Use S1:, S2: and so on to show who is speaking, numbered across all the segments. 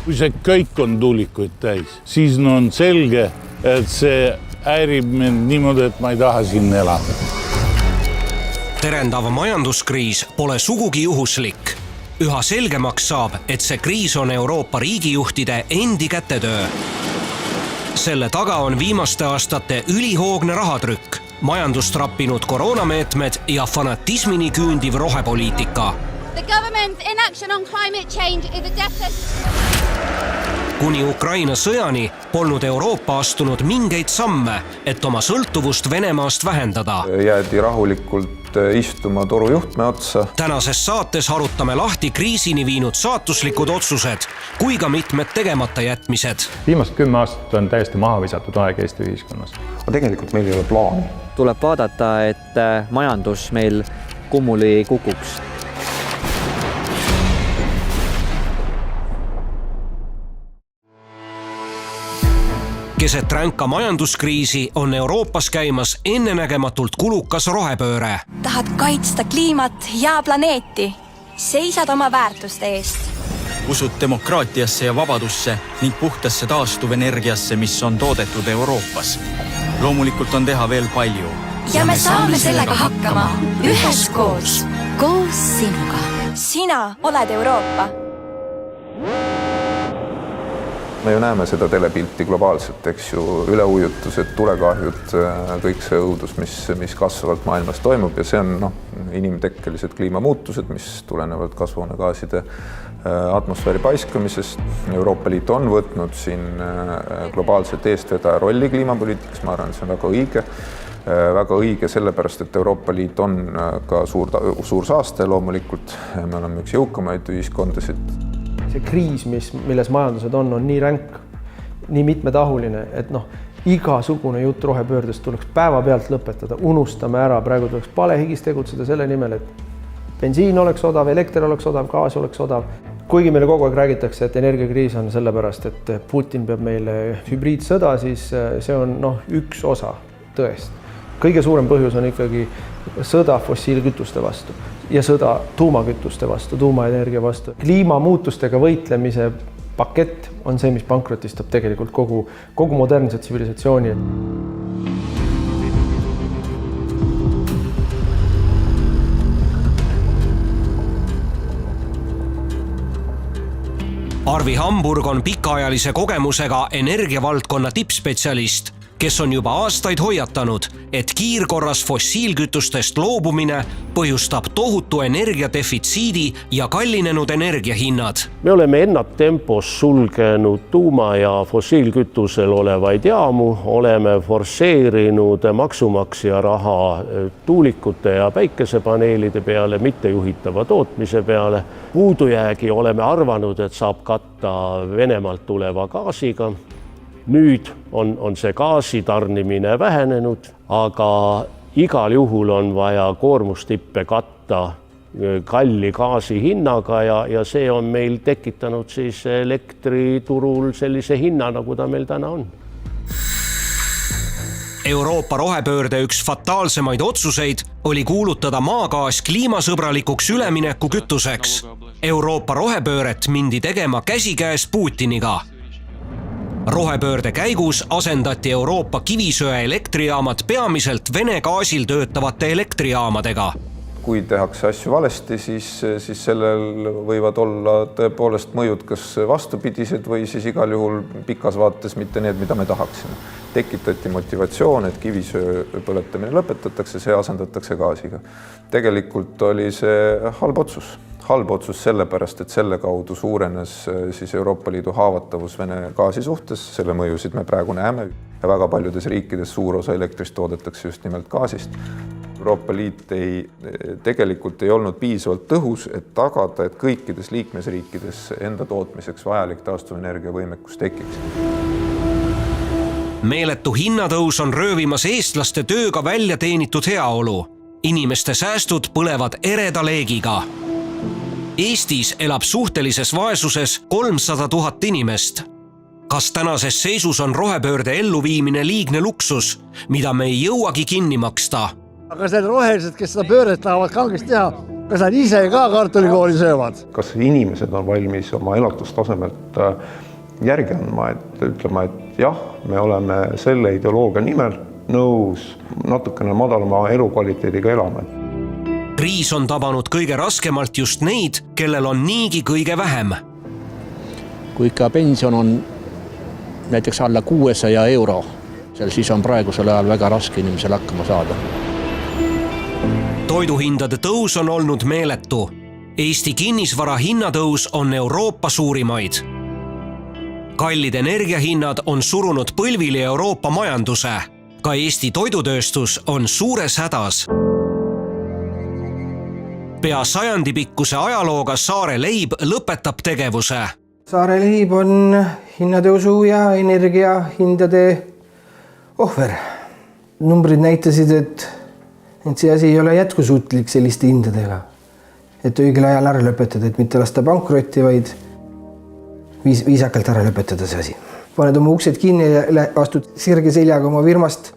S1: Kui see kõik on tuulikuid täis, siis on selge, et see häirib mind niimoodi, et ma ei taha siin elada.
S2: Terendav majanduskriis pole sugugi juhuslik. Üha selgemaks saab, et see kriis on Euroopa riigijuhtide endi kätetöö. Selle taga on viimaste aastate ülihoogne rahatrükk, majandust rappinud koroonameetmed ja fanatismini küündiv rohepoliitika.
S3: The government's inaction on climate change is a deficit.
S2: Kuni Ukraina sõjani polnud Euroopa astunud mingeid samme, et oma sõltuvust Venemaast vähendada.
S4: Jäädi rahulikult istuma torujuhtme otsa.
S2: Tänases saates harutame lahti kriisini viinud saatuslikud otsused, kui ka mitmed tegemata jätmised.
S5: Viimased 10 aastat on täiesti maha visatud aeg Eesti ühiskonnas.
S4: Aga tegelikult meil ei ole plaani.
S6: Tuleb vaadata, et majandus meil kummuli kukuks. Keset ränka majanduskriisi on Euroopas käimas ennenägematult kulukas rohepööre.
S7: Tahad kaitsta kliimat ja planeeti. Seisad oma väärtuste eest.
S8: Usud demokraatiasse ja vabadusse ning puhtasse taastuvenergiasse, mis on toodetud Euroopas. Loomulikult on teha veel palju.
S7: Ja me saame sellega hakkama. Üheskoos. Koos sinuga. Sina oled Euroopa.
S4: Me ju näeme seda telepilti globaalselt, eks ju, üleujutused, tulekahjud, kõik see õudus, mis kasvavalt maailmas toimub ja see on inimtekkelised kliimamuutused, mis tulenevad kasvuhoonegaaside atmosfääri paiskamisest. Euroopa Liit on võtnud siin globaalselt eestvedaja rolli kliimapoliitikas, ma arvan, see on väga õige sellepärast, et Euroopa Liit on ka suur saaste loomulikult. Me oleme üks jõukamaid ühiskondasid.
S9: See kriis, milles majandused on nii ränk, nii mitmetahuline, et igasugune jutt rohepöördest tuleks päeva pealt lõpetada. Unustame ära, praegu tuleks palehigis tegutseda selle nimel, et bensiin oleks odav, elekter oleks odav, gaas oleks odav. Kuigi meile kogu aeg räägitakse, et energiakriis on sellepärast, et Putin peab meile hübriidsõda, siis see on üks osa tõest. Kõige suurem põhjus on ikkagi sõda fossiilkütuste vastu ja sõda tuumakütuste vastu, tuumaenergia vastu. Kliimamuutustega võitlemise pakett on see, mis pankrotistab tegelikult kogu modernse tsivilisatsiooni.
S2: Arvi Hamburg on pikaajalise kogemusega energiavaldkonna tippspetsialist, kes on juba aastaid hoiatanud, et kiirkorras fossiilkütustest loobumine põhjustab tohutu energiadefitsiidi ja kallinenud energiahinnad.
S10: Me oleme ennattempos sulgenud tuuma- ja fossiilkütusel olevaid jaamu, oleme forsseerinud maksumaksja raha tuulikute ja päikesepaneelide peale, mitte juhitava tootmise peale. Puudujäägi oleme arvanud, et saab katta Venemaalt tuleva gaasiga. Nüüd on see gaasi tarnimine vähenenud, aga igal juhul on vaja koormustippe katta kalli gaasi hinnaga ja see on meil tekitanud siis elektriturul sellise hinna, nagu ta meil täna on.
S2: Euroopa rohepöörde üks fataalsemaid otsuseid oli kuulutada maagaas kliimasõbralikuks ülemineku kütuseks. Euroopa rohepööret mindi tegema käsikäes Putiniga. Rohepöörde käigus asendati Euroopa kivisöe elektrijaamad peamiselt Vene gaasil töötavate elektrijaamadega.
S4: Kui tehakse asju valesti, siis sellel võivad olla tõepoolest mõjud kas vastupidised või siis igal juhul pikas vaates mitte need, mida me tahaksime. Tekitati motivatsioon, et kivisöö põletamine lõpetatakse, see asendatakse gaasiga. Tegelikult oli see halb otsus. Halb otsus sellepärast, et selle kaudu suurenes siis Euroopa Liidu haavatavus Vene gaasi suhtes. Selle mõjusid me praegu näeme ja väga paljudes riikides suur osa elektrist toodetakse just nimelt gaasist. Euroopa Liit tegelikult ei olnud piisavalt tõhus, et tagada, et kõikides liikmesriikides enda tootmiseks vajalik taastuvenergia võimekus tekiks.
S2: Meeletu hinnatõus on röövimas eestlaste tööga välja teenitud heaolu. Inimeste säästud põlevad ereda leegiga. Eestis elab suhtelises vaesuses 300 000 inimest. Kas tänases seisus on rohepöörde elluviimine liigne luksus, mida me ei jõuagi kinni maksta?
S11: Aga need rohelised, kes seda pööret tahavad kangesti teha, kas nad ise ka kartulikooli söövad?
S4: Kas inimesed on valmis oma elatustasemelt järgi andma, et ütlema, et jah, me oleme selle ideoloogia nimel nõus natukene madalama elukvaliteediga elama.
S2: Kriis on tabanud kõige raskemalt just neid, kellel on niigi kõige vähem.
S11: Kui ikka pension on näiteks alla 600 euro, siis on praegusel ajal väga raske inimesel hakkama saada.
S2: Toiduhindade tõus on olnud meeletu. Eesti kinnisvara hinnatõus on Euroopa suurimaid. Kallid energiahinnad on surunud põlvili Euroopa majanduse. Ka Eesti toidutööstus on suures hädas. Pea sajandipikkuse ajalooga Saare Leib lõpetab tegevuse.
S9: Saare Leib on hinnatõusu ja energiahindade ohver. Numbrid näitasid, et see asi ei ole jätkusuutlik selliste hindadega. Et õigel ajal ära lõpetada, et mitte lasta pankrotti, vaid viisakalt ära lõpetada see asi. Paned oma uksed kinni ja astud sirge seljaga oma firmast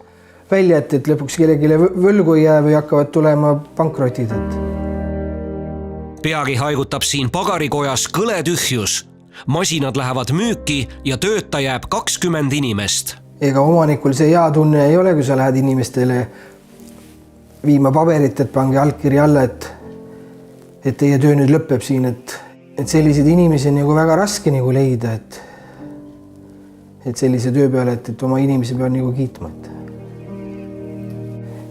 S9: välja, et lõpuks kellelegi võlgu ei jää või hakkavad tulema pankrotid.
S2: Peagi haigutab siin pagarikojas kõle tühjus. Masinad lähevad müüki ja tööta jääb 20 inimest.
S9: Ega omanikul see hea tunne ei ole, kui sa lähed inimestele viima paberit, et pange allkiri alla, et teie töö nüüd lõpeb siin, et selliseid inimesi on nagu väga raske nagu leida, et sellise töö peale, et oma inimesi peab nagu kiitma.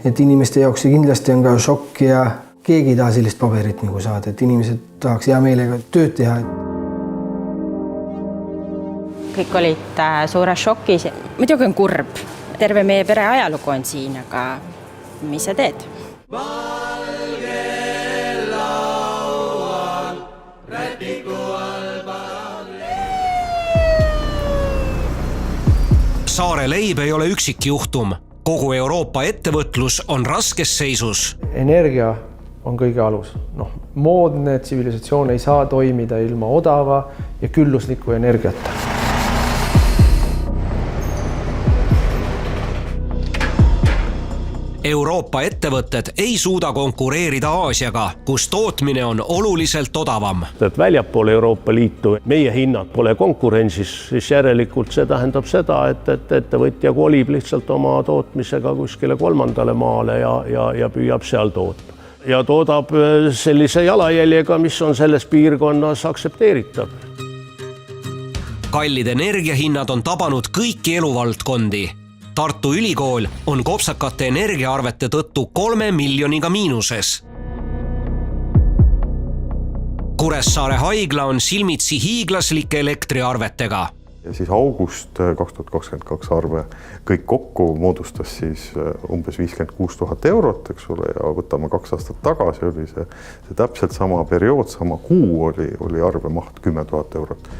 S9: Et inimeste jaoks see kindlasti on ka šokk ja keegi ei taha sellist paberit nagu saada, et inimesed tahaks hea meelega tööd teha.
S12: Kõik olid suures šokis. Muidugi on kurb. Terve meie pere ajalugu on siin, aga mis sa teed? Saare Leib ei ole üksik juhtum. Kogu Euroopa ettevõtlus on raskes seisus.
S9: Energia on kõige alus. Moodne tsivilisatsioon ei saa toimida ilma odava ja küllusliku energiata.
S2: Euroopa ettevõtted ei suuda konkureerida Aasiaga, kus tootmine on oluliselt odavam.
S10: Väljapool Euroopa Liitu meie hinnad pole konkurentsis, siis järelikult see tähendab seda, et ettevõtja kolib lihtsalt oma tootmisega kuskile kolmandale maale ja püüab seal toota. Ja toodab sellise jalajäljega, mis on selles piirkonnas aktsepteeritav.
S2: Kallid energiahinnad on tabanud kõiki eluvaldkondi. Tartu Ülikool on kopsakate energiaarvete tõttu 3 miljoniga miinuses. Kuressaare haigla on silmitsi hiiglaslike elektriarvetega.
S13: Ja siis august 2022 arve kõik kokku moodustas siis umbes 56 000 eurot, eks ole, ja võtame 2 aastat tagasi oli see täpselt sama periood, sama kuu oli arve maht 10 000 eurot.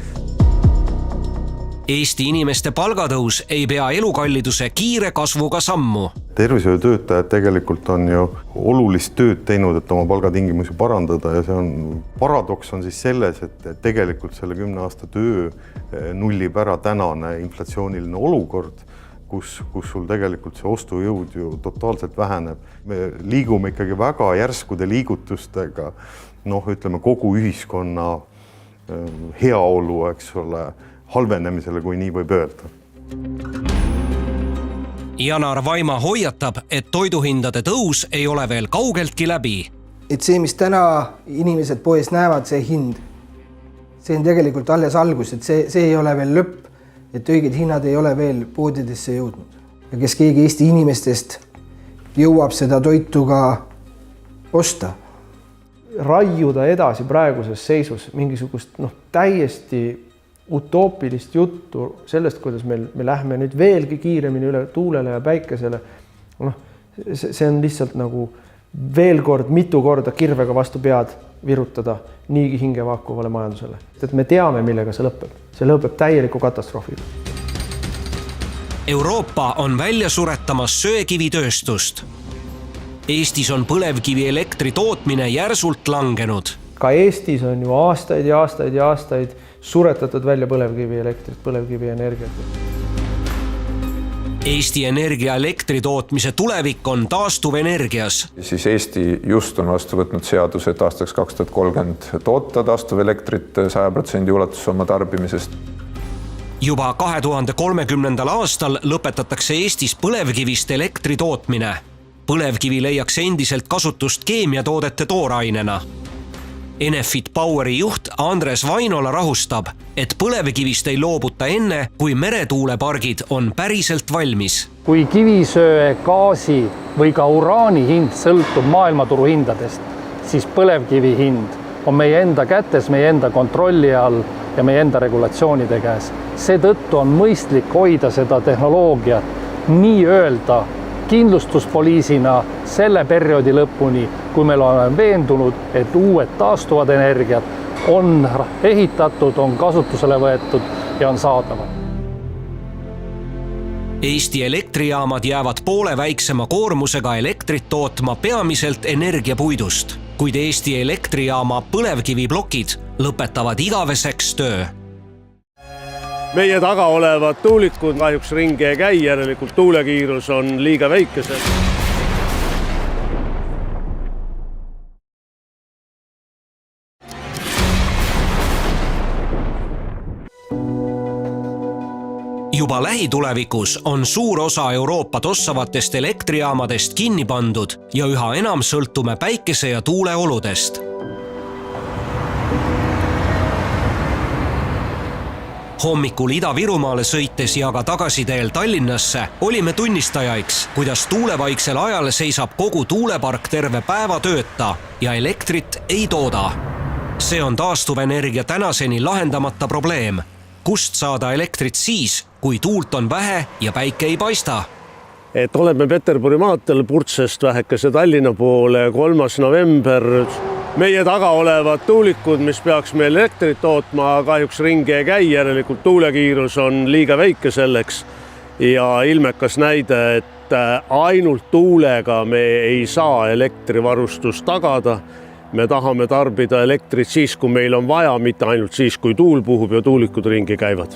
S2: Eesti inimeste palgatõus ei pea elukalliduse kiire kasvuga sammu.
S13: Tervishoiutöötajad tegelikult on ju olulist tööd teinud, et oma palgatingimusi parandada ja see on paradoks on siis selles, et tegelikult selle 10 aasta töö nullib ära tänane inflatsiooniline olukord, kus sul tegelikult see ostujõud ju totaalselt väheneb. Me liigume ikkagi väga järskude liigutustega, ütleme kogu ühiskonna heaolu, eks ole, halvenemisele, kui nii võib öelda.
S2: Janar Vaima hoiatab, et toiduhindade tõus ei ole veel kaugeltki läbi.
S9: Et see, mis täna inimesed poes näevad, see hind, see on tegelikult alles algus, et see ei ole veel lõpp, et õiged hinnad ei ole veel poodidesse jõudnud. Ja kes keegi Eesti inimestest jõuab seda toitu ka osta. Raiuda edasi praeguses seisus mingisugust täiesti utoopilist juttu sellest, kuidas me lähme nüüd veelgi kiiremini üle tuulele ja päikesele. See on lihtsalt nagu veel kord, mitu korda kirvega vastu pead virutada niigi hingevaakuvale majandusele. Et me teame, millega see lõpeb. See lõpeb täieliku katastroofiga.
S2: Euroopa on välja suretamas söekivitööstust. Eestis on põlevkivi elektri tootmine järsult langenud.
S9: Ka Eestis on ju aastaid ja aastaid ja aastaid suretatud välja põlevkivi elektrit, põlevkivi energiat.
S2: Eesti Energia elektritootmise tulevik on taastuvenergias.
S4: Siis Eesti just on vastu võtnud seaduse, et aastaks 2030 toota taastuvelektrit 100% ulatuses oma tarbimisest.
S2: Juba 2030. aastal lõpetatakse Eestis põlevkivist elektri tootmine. Põlevkivi leiaks endiselt kasutust keemiatoodete toorainena. Enefit Poweri juht Andres Vainola rahustab, et põlevkivist ei loobuta enne, kui meretuulepargid on päriselt valmis.
S14: Kui kivisöe, gaasi või ka uraani hind sõltub maailmaturu hindadest, siis põlevkivi hind on meie enda kätes, meie enda kontrolli all ja meie enda regulatsioonide käes. Seetõttu on mõistlik hoida seda tehnoloogiat nii-öelda kindlustuspoliisina selle perioodi lõpuni, kui meil oleme veendunud, et uued taastuvad energiat on ehitatud, on kasutusele võetud ja on saadavad.
S2: Eesti elektrijaamad jäävad poole väiksema koormusega elektrit tootma peamiselt energiapuidust, kuid Eesti elektrijaama põlevkiviplokid lõpetavad igaveseks töö.
S10: Meie taga olevad tuulikud kahjuks ringi ei käi, järelikult tuulekiirus on liiga väikesed.
S2: Juba lähitulevikus on suur osa Euroopa tossavatest elektrijaamadest kinni pandud ja üha enam sõltume päikese ja tuule oludest. Hommikul Ida-Virumaale sõites ja ka tagasiteel Tallinnasse olime tunnistajaiks, kuidas tuulevaiksel ajal seisab kogu tuulepark terve päeva tööta ja elektrit ei tooda. See on taastuvenergia tänaseni lahendamata probleem. Kust saada elektrit siis, kui tuult on vähe ja päike ei paista?
S10: Et oleme Peterburi maantel Purtsest vähekese Tallinna poole 3. november. Meie taga olevad tuulikud, mis peaks meil elektrit tootma, kahjuks ringi ei käi, järelikult tuulekiirus on liiga väike selleks. Ja ilmekas näide, et ainult tuulega me ei saa elektrivarustust tagada. Me tahame tarbida elektrit siis, kui meil on vaja, mitte ainult siis, kui tuul puhub ja tuulikud ringi käivad.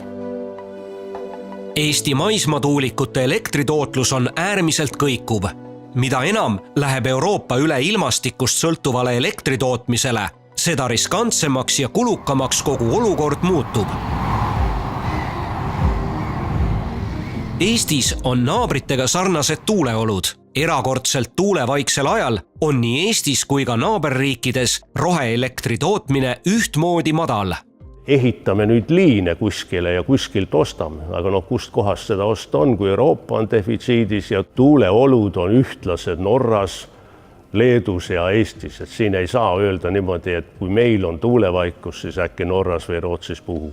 S2: Eesti maismaatuulikute elektritootlus on äärmiselt kõikuv. Mida enam läheb Euroopa üle ilmastikust sõltuvale elektritootmisele, seda riskantsemaks ja kulukamaks kogu olukord muutub. Eestis on naabritega sarnased tuuleolud. Erakordselt tuulevaiksel ajal on nii Eestis kui ka naaberriikides roheelektri tootmine ühtmoodi madal.
S10: Ehitame nüüd liine kuskile ja kuskilt ostame, aga kust kohast seda osta on, kui Euroopa on defitsiidis ja tuuleolud on ühtlased Norras, Leedus ja Eestis. Et siin ei saa öelda niimoodi, et kui meil on tuulevaikus, siis äkki Norras või Rootsis puhub.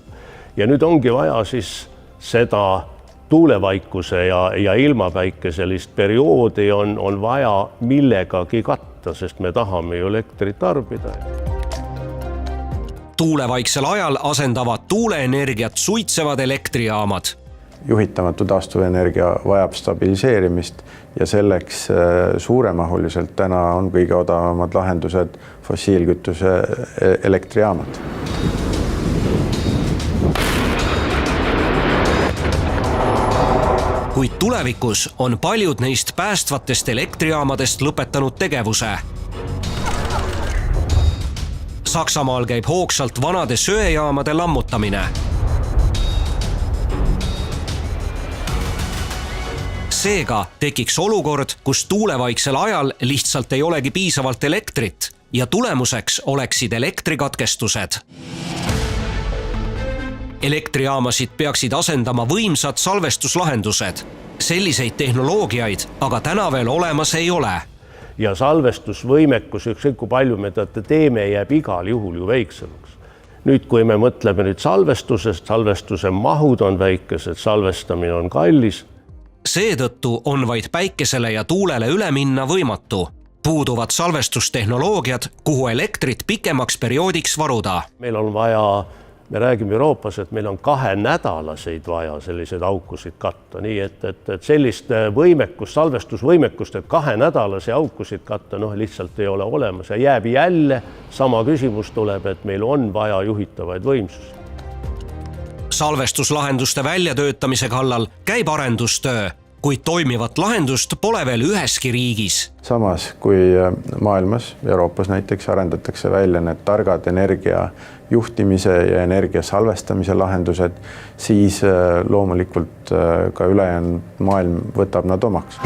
S10: Ja nüüd ongi vaja siis seda tuulevaikuse ja ilmapäikeselist perioodi on vaja millegagi katta, sest me tahame ju elektrit tarbida.
S2: Tuulevaiksel ajal asendavad tuuleenergiat suitsevad elektrijaamad.
S15: Juhitamatu taastuvenergia vajab stabiliseerimist ja selleks suuremahuliselt täna on kõige odavamad lahendused fossiilkütuse elektrijaamad.
S2: Kuid tulevikus on paljud neist päästvatest elektrijaamadest lõpetanud tegevuse. Saksamaal käib hoogsalt vanade söejaamade lammutamine. Seega tekiks olukord, kus tuulevaiksel ajal lihtsalt ei olegi piisavalt elektrit ja tulemuseks oleksid elektrikatkestused. Elektrijaamasid peaksid asendama võimsad salvestuslahendused. Selliseid tehnoloogiaid aga täna veel olemas ei ole.
S10: Ja salvestusvõimekus, ükskõik kui palju me teeme, jääb igal juhul ju väiksemaks. Nüüd, kui me mõtleme nüüd salvestusest, salvestuse mahud on väikesed, salvestamine on kallis.
S2: Seetõttu on vaid päikesele ja tuulele üle minna võimatu. Puuduvad salvestustehnoloogiad, kuhu elektrit pikemaks perioodiks varuda.
S10: Meil on vaja, me räägime Euroopas, et meil on 2-nädalaseid vaja selliseid aukusid katta. Nii et sellist võimekust, salvestusvõimekust, et 2-nädalase aukusid katta, lihtsalt ei ole olemas. Ja jääb jälle sama küsimus tuleb, et meil on vaja juhitavaid võimsusi.
S2: Salvestuslahenduste väljatöötamise kallal käib arendustöö. kuid toimivat lahendust pole veel üheski riigis.
S15: Samas, kui maailmas, Euroopas näiteks arendatakse välja need targad energia juhtimise ja energia salvestamise lahendused, siis loomulikult ka ülejäänud maailm võtab nad omaks.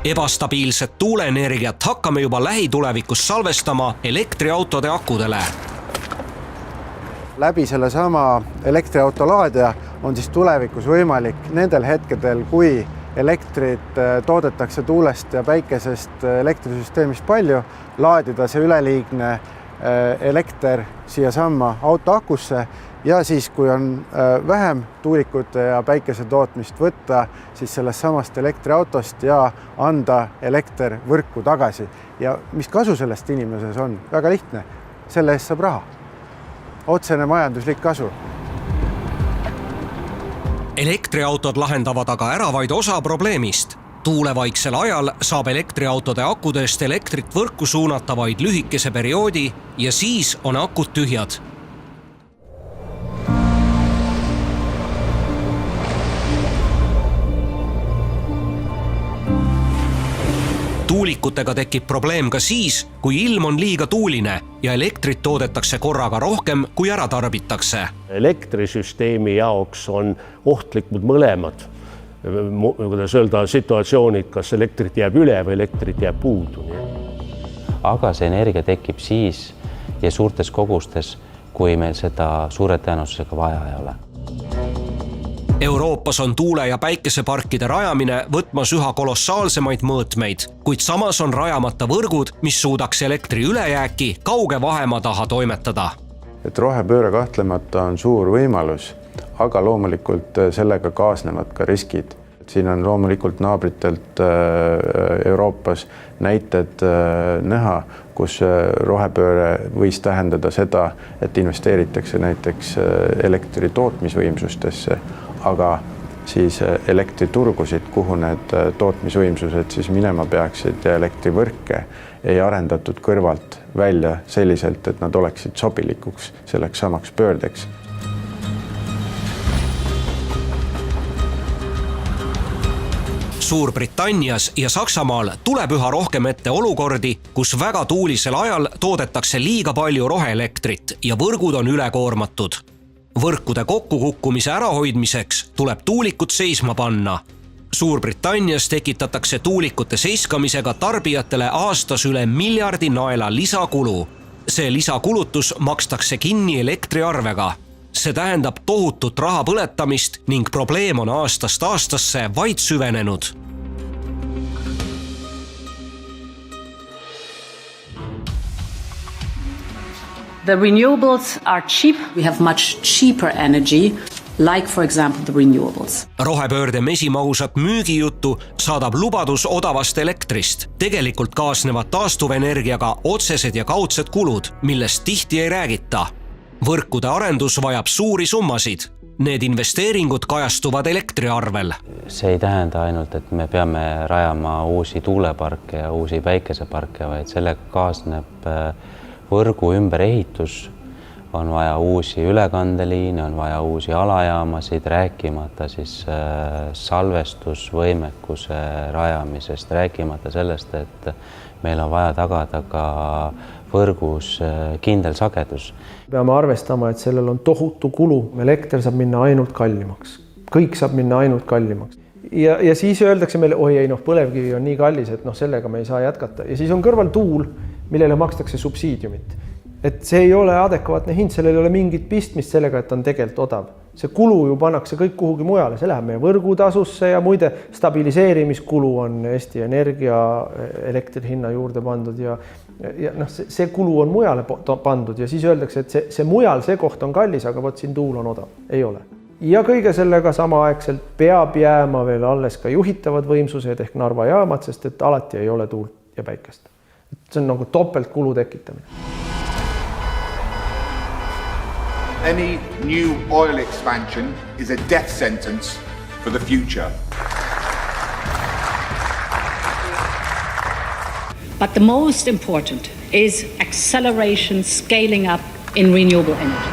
S2: Ebastabiilset tuuleenergiat hakkame juba lähitulevikus salvestama elektriautode akudele.
S16: Läbi sellesama elektriauto laadija on siis tulevikus võimalik nendel hetkedel, kui elektrit toodetakse tuulest ja päikesest elektrisüsteemist palju, laadida see üleliigne elekter siia samma auto akusse ja siis, kui on vähem tuulikute ja päikese tootmist võtta, siis sellest samast elektriautost ja anda elekter võrku tagasi. Ja mis kasu sellest inimeses on? Väga lihtne. Selle eest saab raha. Otsene majanduslik kasu.
S2: Elektriautod lahendavad aga ära vaid osa probleemist. Tuulevaiksel ajal saab elektriautode akudest elektrit võrku suunata vaid lühikese perioodi ja siis on akud tühjad. Tuulikutega tekib probleem ka siis, kui ilm on liiga tuuline ja elektrit toodetakse korraga rohkem, kui ära tarbitakse.
S10: Elektrisüsteemi jaoks on ohtlikud mõlemad, kuidas öelda, situatsioonid, kas elektrit jääb üle või elektrit jääb puudu.
S17: Aga see energia tekib siis ja suurtes kogustes, kui meil seda suure tõenäosusega vaja ei ole.
S2: Euroopas on tuule- ja päikeseparkide rajamine võtmas üha kolossaalsemaid mõõtmeid, kuid samas on rajamata võrgud, mis suudaks elektri ülejääki kauge vahemaa taha toimetada.
S15: Et rohepööre kahtlemata on suur võimalus, aga loomulikult sellega kaasnevad ka riskid. Siin on loomulikult naabritelt Euroopas näited näha, kus rohepööre võis tähendada seda, et investeeritakse näiteks elektri tootmisvõimsustesse, aga siis elektriturgusid, kuhu need tootmisvõimsused siis minema peaksid ja elektrivõrke ei arendatud kõrvalt välja selliselt, et nad oleksid sobilikuks selleks samaks pöördeks.
S2: Suurbritannias ja Saksamaal tuleb üha rohkem ette olukordi, kus väga tuulisel ajal toodetakse liiga palju roheelektrit ja võrgud on ülekoormatud. Võrkude kokkukukkumise ärahoidmiseks tuleb tuulikud seisma panna. Suurbritannias tekitatakse tuulikute seiskamisega tarbijatele aastas üle miljardi naela lisakulu. See lisakulutus makstakse kinni elektriarvega. See tähendab tohutut raha põletamist ning probleem on aastast aastasse vaid süvenenud.
S18: The renewables are cheap. We have much cheaper energy, like for example the renewables.
S2: Rohepöörde mesimahusat müügijuttu saadab lubadus odavast elektrist. Tegelikult kaasnevad taastuvenergiaga otsesed ja kaudsed kulud, millest tihti ei räägita. Võrkude arendus vajab suuri summasid. Need investeeringud kajastuvad elektriarvel.
S17: See ei tähenda ainult, et me peame rajama uusi tuuleparke ja uusi päikeseparke, vaid sellega kaasneb võrgu ümberehitus, on vaja uusi ülekandeliine, on vaja uusi alajaamasid, rääkimata siis salvestusvõimekuse rajamisest, rääkimata sellest, et meil on vaja tagada ka võrgus kindel sagedus.
S9: Peame arvestama, et sellel on tohutu kulu. Elekter saab minna ainult kallimaks. Kõik saab minna ainult kallimaks. Ja siis öeldakse meile, oi ei, põlevkivi on nii kallis, et sellega me ei saa jätkata. Ja siis on kõrval tuul, millele makstakse subsiidiumit. Et see ei ole adekvaatne hind, sellel ei ole mingit pistmist sellega, et on tegelikult odav. See kulu ju pannakse kõik kuhugi mujale, see läheb meie võrgutasusse ja muide stabiliseerimiskulu on Eesti Energia elektri hinna juurde pandud ja see kulu on mujale pandud ja siis öeldakse, et see mujal, see koht on kallis, aga siin tuul on odav. Ei ole. Ja kõige sellega samaaegselt peab jääma veel alles ka juhitavad võimsused ehk Narva jaamad, sest et alati ei ole tuult ja päikest. See on nagu topelt kulu tekitamine.
S19: Any new oil expansion is a death sentence for the future.
S18: But the most important is acceleration, scaling up in renewable energy.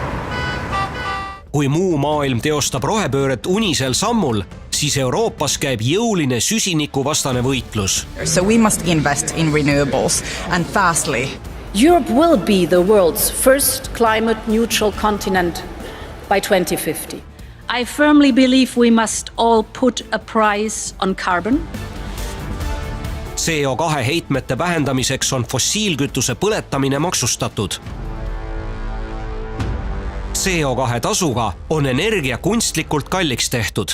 S2: Kui muu maailm teostab rohepööret unisel sammul, siis Euroopas käib jõuline süsinikuvastane võitlus.
S20: So we must invest in renewables and fastly.
S18: Europe will be the world's first climate-neutral continent by 2050. I firmly believe we must all put a price on carbon.
S2: CO2 heitmete vähendamiseks on fossiilkütuse põletamine maksustatud. CO2 tasuga on energia kunstlikult kalliks tehtud.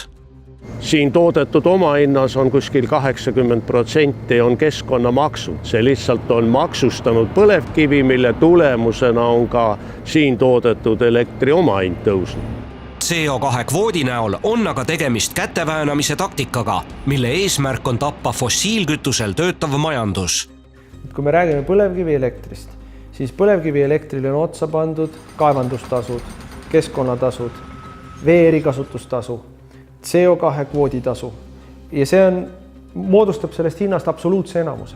S10: Siin toodetud omahinnas on kuskil 80% on keskkonnamaksud. See lihtsalt on maksustanud põlevkivi, mille tulemusena on ka siin toodetud elektri omahind tõusnud.
S2: CO2 kvoodi näol on aga tegemist käteväänamise taktikaga, mille eesmärk on tappa fossiilkütusel töötav majandus.
S9: Kui me räägime põlevkivielektrist, siis põlevkivielektrile on otsa pandud kaevandustasud, keskkonnatasud, vee erikasutustasu, CO2 kvooditasu ja see moodustab sellest hinnast absoluutse enamuse.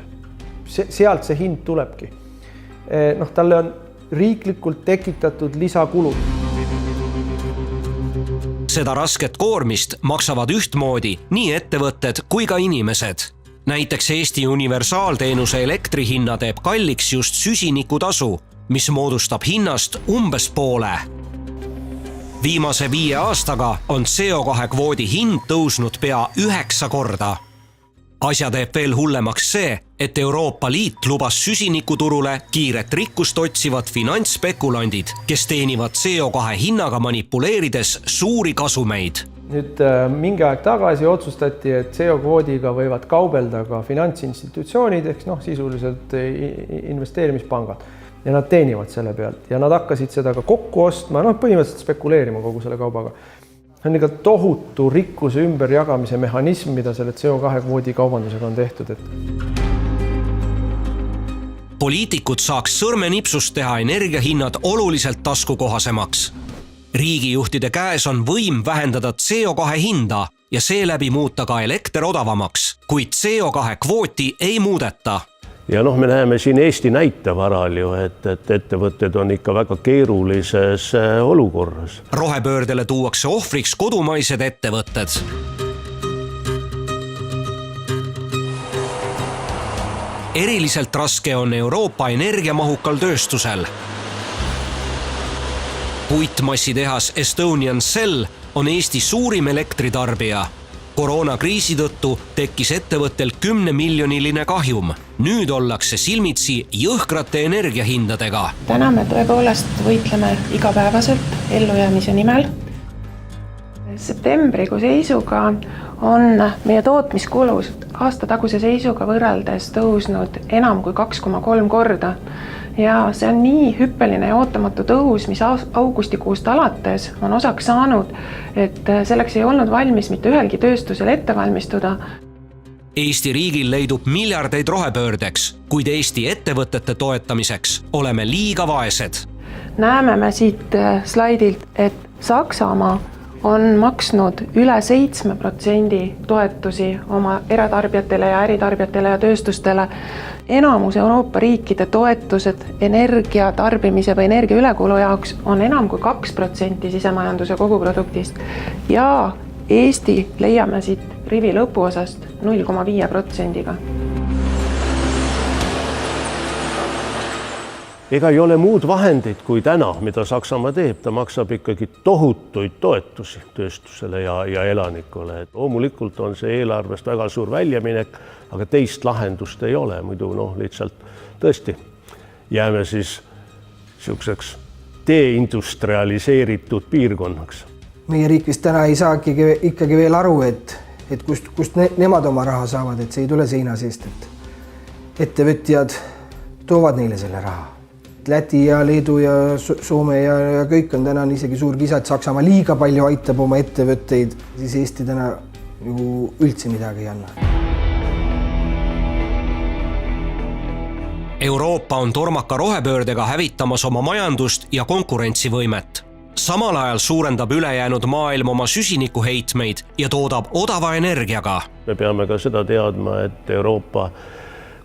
S9: Sealt see hind tulebki. Talle on riiklikult tekitatud lisakulud.
S2: Seda rasket koormist maksavad ühtmoodi nii ettevõtted kui ka inimesed. Näiteks Eesti universaalteenuse elektrihinna teeb kalliks just süsinikutasu, mis moodustab hinnast umbes poole. Viimase 5 aastaga on CO2 kvoodi hind tõusnud pea 9 korda. Asja teeb veel hullemaks see, et Euroopa Liit lubas süsinikuturule kiiret rikkust otsivad finantsspekulandid, kes teenivad CO2 hinnaga manipuleerides suuri kasumeid.
S9: Nüüd mingi aeg tagasi otsustati, et CO-kvoodiga võivad kaubelda ka finantsinstitutsioonid, ehk sisuliselt investeerimispangad. Ja nad teenivad selle pealt ja nad hakkasid seda ka kokku ostma, põhimõtteliselt spekuleerima kogu selle kaubaga. See on ikka tohutu rikkuse ümberjagamise mehhanism, mida selle CO2 kvoodi kaubandusega on tehtud.
S2: Poliitikud saaks sõrmenipsust teha energiahinnad oluliselt taskukohasemaks. Riigijuhtide käes on võim vähendada CO2 hinda ja seeläbi muuta ka elekter odavamaks, kuid CO2 kvooti ei muudeta.
S10: Ja me näeme siin Eesti näite varal ju, et ettevõtted on ikka väga keerulises olukorras.
S2: Rohepöördele tuuakse ohvriks kodumaised ettevõtted. Eriliselt raske on Euroopa energiamahukal tööstusel. Puitmassitehas Estonian Cell on Eesti suurim elektritarbija. Koroonakriisi tõttu tekkis ettevõttel 10 miljoniline kahjum. Nüüd ollakse silmitsi jõhkrate energiahindadega.
S21: Täna me tõepoolest võitleme igapäevaselt ellujäämise nimel. Septembrikuu seisuga on meie tootmiskulus aastataguse seisuga võrreldes tõusnud enam kui 2,3 korda. Ja see on nii hüppeline ja ootamatu tõus, mis augustikuust alates on osaks saanud, et selleks ei olnud valmis mitte ühelgi tööstusel ette valmistuda.
S2: Eesti riigil leidub miljardeid rohepöördeks, kuid Eesti ettevõtete toetamiseks oleme liiga vaesed.
S21: Näeme me siit slaidilt, et Saksamaa on maksnud üle 7% toetusi oma eratarbijatele ja äritarbijatele ja tööstustele. Enamus Euroopa riikide toetused energia tarbimise või energia ülekulu jaoks on enam kui 2% sisemajanduse koguproduktist ja Eesti leiame siit rivi lõpuosast 0,5%-ga.
S10: Ega ei ole muud vahendid kui täna, mida Saksamaa teeb. Ta maksab ikkagi tohutuid toetusi tööstusele ja elanikule. Loomulikult on see eelarvest väga suur väljaminek, aga teist lahendust ei ole. Muidu lihtsalt tõesti jääme siis selliseks deindustrialiseeritud piirkonnaks.
S22: Meie riik vist täna ei saagi ikkagi veel aru, et kust nemad oma raha saavad, et see ei tule seina seest, et ettevõtjad toovad neile selle raha. Läti ja Leedu ja Soome ja kõik on täna isegi suur kisa, et Saksamaa liiga palju aitab oma ettevõtteid, siis Eesti täna ju üldse midagi ei anna.
S2: Euroopa on tormaka rohepöördega hävitamas oma majandust ja konkurentsivõimet. Samal ajal suurendab ülejäänud maailm oma süsinikuheitmeid ja toodab odava energiaga.
S10: Me peame ka seda teadma, et Euroopa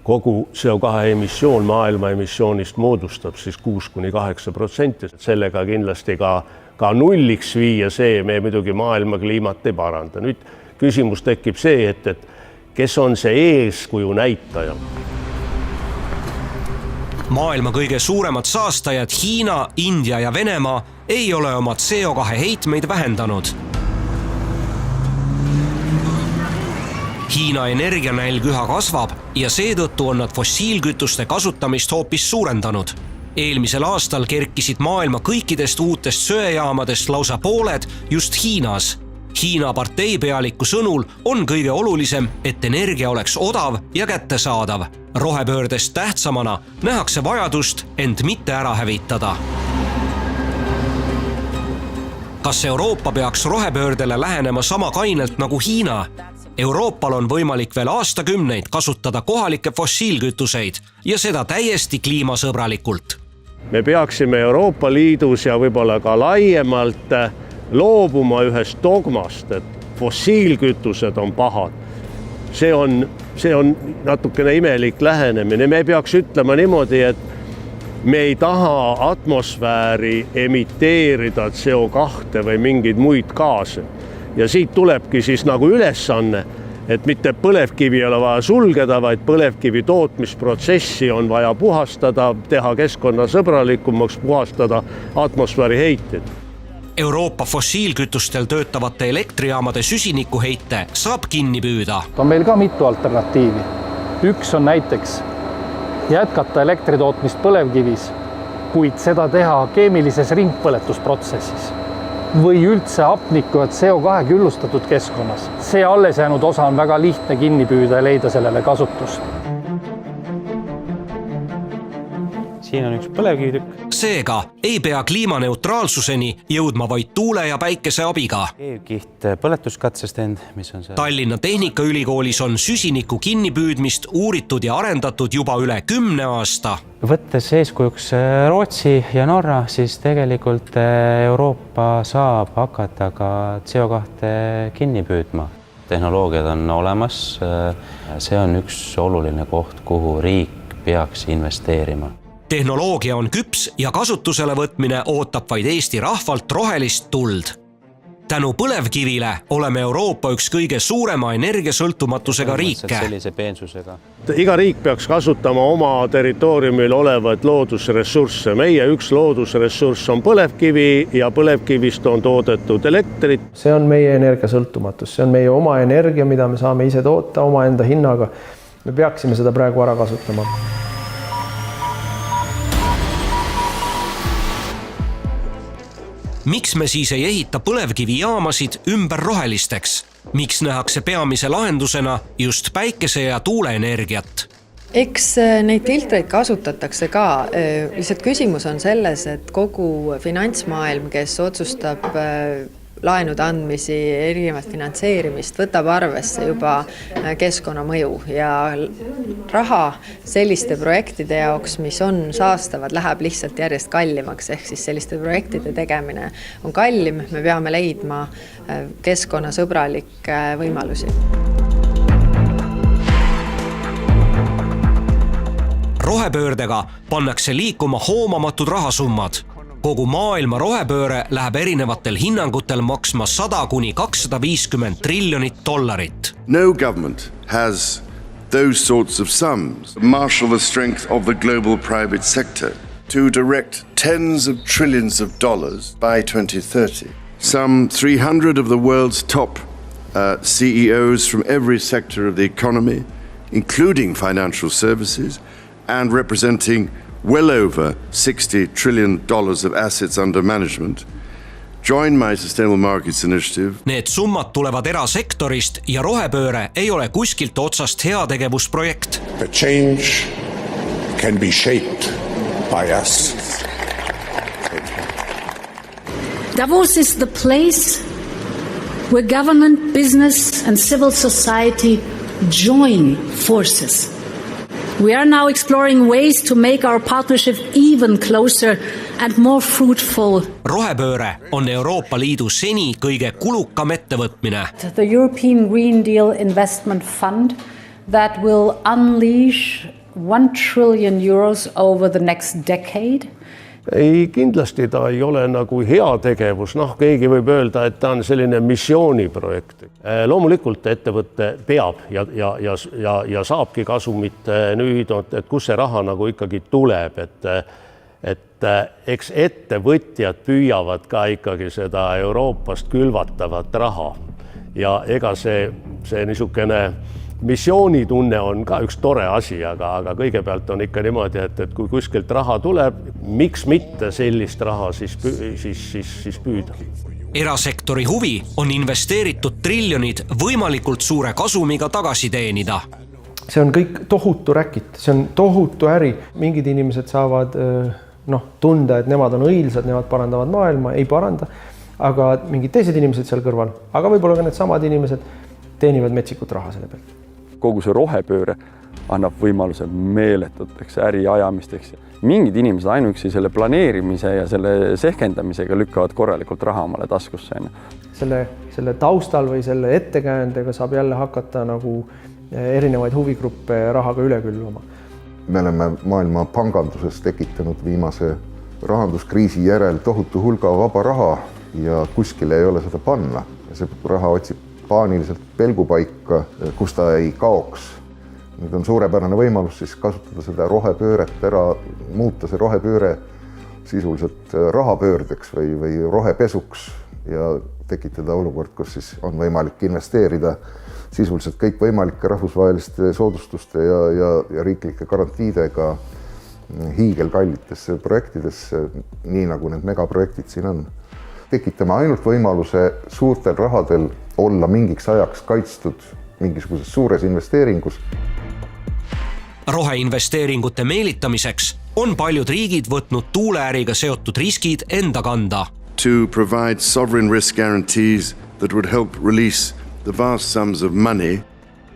S10: kogu CO2 emissioon maailma emissioonist moodustab siis 6–8%. Sellega kindlasti ka nulliks viia see, me muidugi maailma kliimat ei paranda. Nüüd Küsimus tekib see, et kes on see eeskuju näitaja.
S2: Maailma kõige suuremad saastajad Hiina, India ja Venemaa ei ole oma CO2 heitmeid vähendanud. Hiina energianälg üha kasvab ja seetõttu on nad fossiilkütuste kasutamist hoopis suurendanud. Eelmisel aastal kerkisid maailma kõikidest uutest söejaamadest lausa pooled just Hiinas. Hiina parteipealiku sõnul on kõige olulisem, et energia oleks odav ja kättesaadav. Rohepöördest tähtsamana nähakse vajadust end mitte ära hävitada. Kas Euroopa peaks rohepöördele lähenema sama kainelt nagu Hiina? Euroopal on võimalik veel aastakümneid kasutada kohalikke fossiilkütuseid ja seda täiesti kliimasõbralikult.
S10: Me peaksime Euroopa Liidus ja võib-olla ka laiemalt loobuma ühest dogmast, et fossiilkütused on pahad. See on natukene imelik lähenemine. Me peaks ütlema niimoodi, et me ei taha atmosfääri emiteerida CO2 või mingeid muid gaase. Ja siit tulebki siis nagu ülesanne, et mitte põlevkivi ei ole vaja sulgeda, vaid põlevkivi tootmisprotsessi on vaja puhastada, teha keskkonnasõbralikumaks, puhastada atmosfääri heiteid.
S2: Euroopa fossiilkütustel töötavate elektrijaamade süsinikuheite saab kinni püüda.
S14: On meil ka mitu alternatiivi. Üks on näiteks jätkata elektritootmist põlevkivis, kuid seda teha keemilises ringpõletusprotsessis või üldse hapniku ja CO2 küllustatud keskkonnas. See alles jäänud osa on väga lihtne kinni püüda ja leida sellele kasutust.
S17: Siin on üks põlevkivitükk.
S2: Seega ei pea kliimaneutraalsuseni jõudma vaid tuule ja päikese abiga.
S17: Keevkiht põletuskatsest mis on see?
S2: Tallinna Tehnikaülikoolis on süsiniku kinnipüüdmist uuritud ja arendatud juba üle 10 aasta.
S17: Võttes eeskujuks Rootsi ja Norra, siis tegelikult Euroopa saab hakata ka CO2 kinni püüdma. Tehnoloogiad on olemas. See on üks oluline koht, kuhu riik peaks investeerima.
S2: Tehnoloogia on küps ja kasutusele võtmine ootab vaid Eesti rahvalt rohelist tuld. Tänu põlevkivile oleme Euroopa üks kõige suurema energiasõltumatusega riike.
S17: Sellise peensusega.
S10: Iga riik peaks kasutama oma territooriumil olevaid loodusressursse. Meie üks loodusressurss on põlevkivi ja põlevkivist on toodetud elektrit.
S9: See on meie energiasõltumatus, see on meie oma energia, mida me saame ise toota oma enda hinnaga. Me peaksime seda praegu ära kasutama.
S2: Miks me siis ei ehita põlevkivijaamasid ümber rohelisteks? Miks nähakse peamise lahendusena just päikese- ja tuuleenergiat?
S1: Eks neid filtreid kasutatakse ka. Lihtsalt küsimus on selles, et kogu finantsmaailm, kes otsustab laenude andmisi, erinevat finantseerimist, võtab arvesse juba keskkonnamõju ja raha selliste projektide jaoks, mis on saastavad, läheb lihtsalt järjest kallimaks, ehk siis selliste projektide tegemine on kallim, me peame leidma keskkonnasõbralikke võimalusi.
S2: Rohepöördega pannakse liikuma hoomamatud rahasummad. Kogu maailma rohepööre läheb erinevatel hinnangutel maksma 100 kuni 250 triljonit $.
S3: No government has those sorts of sums. Marshal the strength of the global private sector to direct tens of trillions of dollars by 2030. Some 300 of the world's top CEOs from every sector of the economy, including financial services, and representing well over $60 trillion of assets under management, join my Sustainable Markets Initiative.
S2: Need summad tulevad erasektorist ja rohepööre ei ole kuskilt otsast heategevusprojekt.
S23: The change can be shaped by us.
S18: Davos is the place where government, business and civil society join forces. We are now exploring ways to make our partnership even closer and more fruitful.
S2: Rohepööre on Euroopa Liidu seni kõige kulukam ettevõtmine.
S18: The European Green Deal Investment Fund that will unleash €1 trillion over the next decade
S10: ei, kindlasti ta ei ole nagu heategevus, keegi võib öelda, et ta on selline missiooniprojekt. Loomulikult ettevõte peab ja saabki kasumit nüüd, et kus see raha nagu ikkagi tuleb, et eks ettevõtjad püüavad ka ikkagi seda Euroopast külvatavat raha ja ega see niisugune missioonitunne on ka üks tore asi, aga kõigepealt on ikka niimoodi, et kui kuskilt raha tuleb, miks mitte sellist raha siis püüda.
S2: Erasektori huvi on investeeritud triljonid võimalikult suure kasumiga tagasi teenida.
S9: See on kõik tohutu räkit, see on tohutu äri. Mingid inimesed saavad tunda, et nemad on õilsad, nemad parandavad maailma, ei paranda, aga mingid teised inimesed seal kõrval, aga võib-olla ka need samad inimesed teenivad metsikut raha selle pealt.
S5: Kogu see rohepööre annab võimaluse meeletuteks äriajamisteks. Mingid inimesed ainuüksi selle planeerimise ja selle sehkendamisega lükkavad korralikult raha omale taskusse.
S9: Selle taustal või selle ettekäändega saab jälle hakata nagu erinevaid huvigruppe rahaga üle külvama.
S13: Me oleme maailma panganduses tekitanud viimase rahanduskriisi järel tohutu hulga vaba raha ja kuskile ei ole seda panna. See raha otsib paaniliselt pelgupaika, kus ta ei kaoks. Nüüd on suurepärane võimalus siis kasutada seda rohepööret ära, muuta see rohepööre sisuliselt rahapöördeks või rohepesuks ja tekitada olukord, kus siis on võimalik investeerida sisuliselt kõik võimalike rahvusvaheliste soodustuste ja riiklike garantiidega hiigelkallitesse projektidesse, nii nagu need megaprojektid siin on. Tekitame ainult võimaluse suurtel rahadel olla mingiks ajaks kaitstud mingisuguses suures investeeringus.
S2: Roheinvesteeringute meelitamiseks on paljud riigid võtnud tuuleäriga seotud riskid enda kanda.
S3: To provide sovereign risk guarantees that would help release the vast sums of money.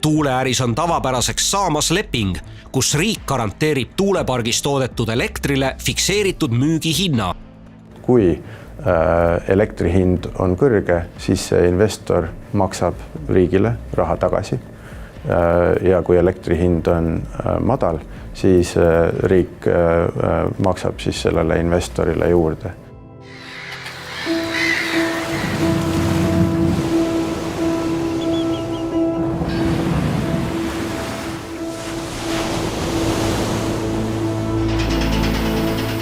S2: Tuuleäris on tavapäraseks saamas leping, kus riik garanteerib tuulepargis toodetud elektrile fikseeritud müügihinna.
S15: Kui elektri hind on kõrge, siis see investor maksab riigile raha tagasi. Ja kui elektri hind on madal, siis riik maksab siis sellele investorile juurde.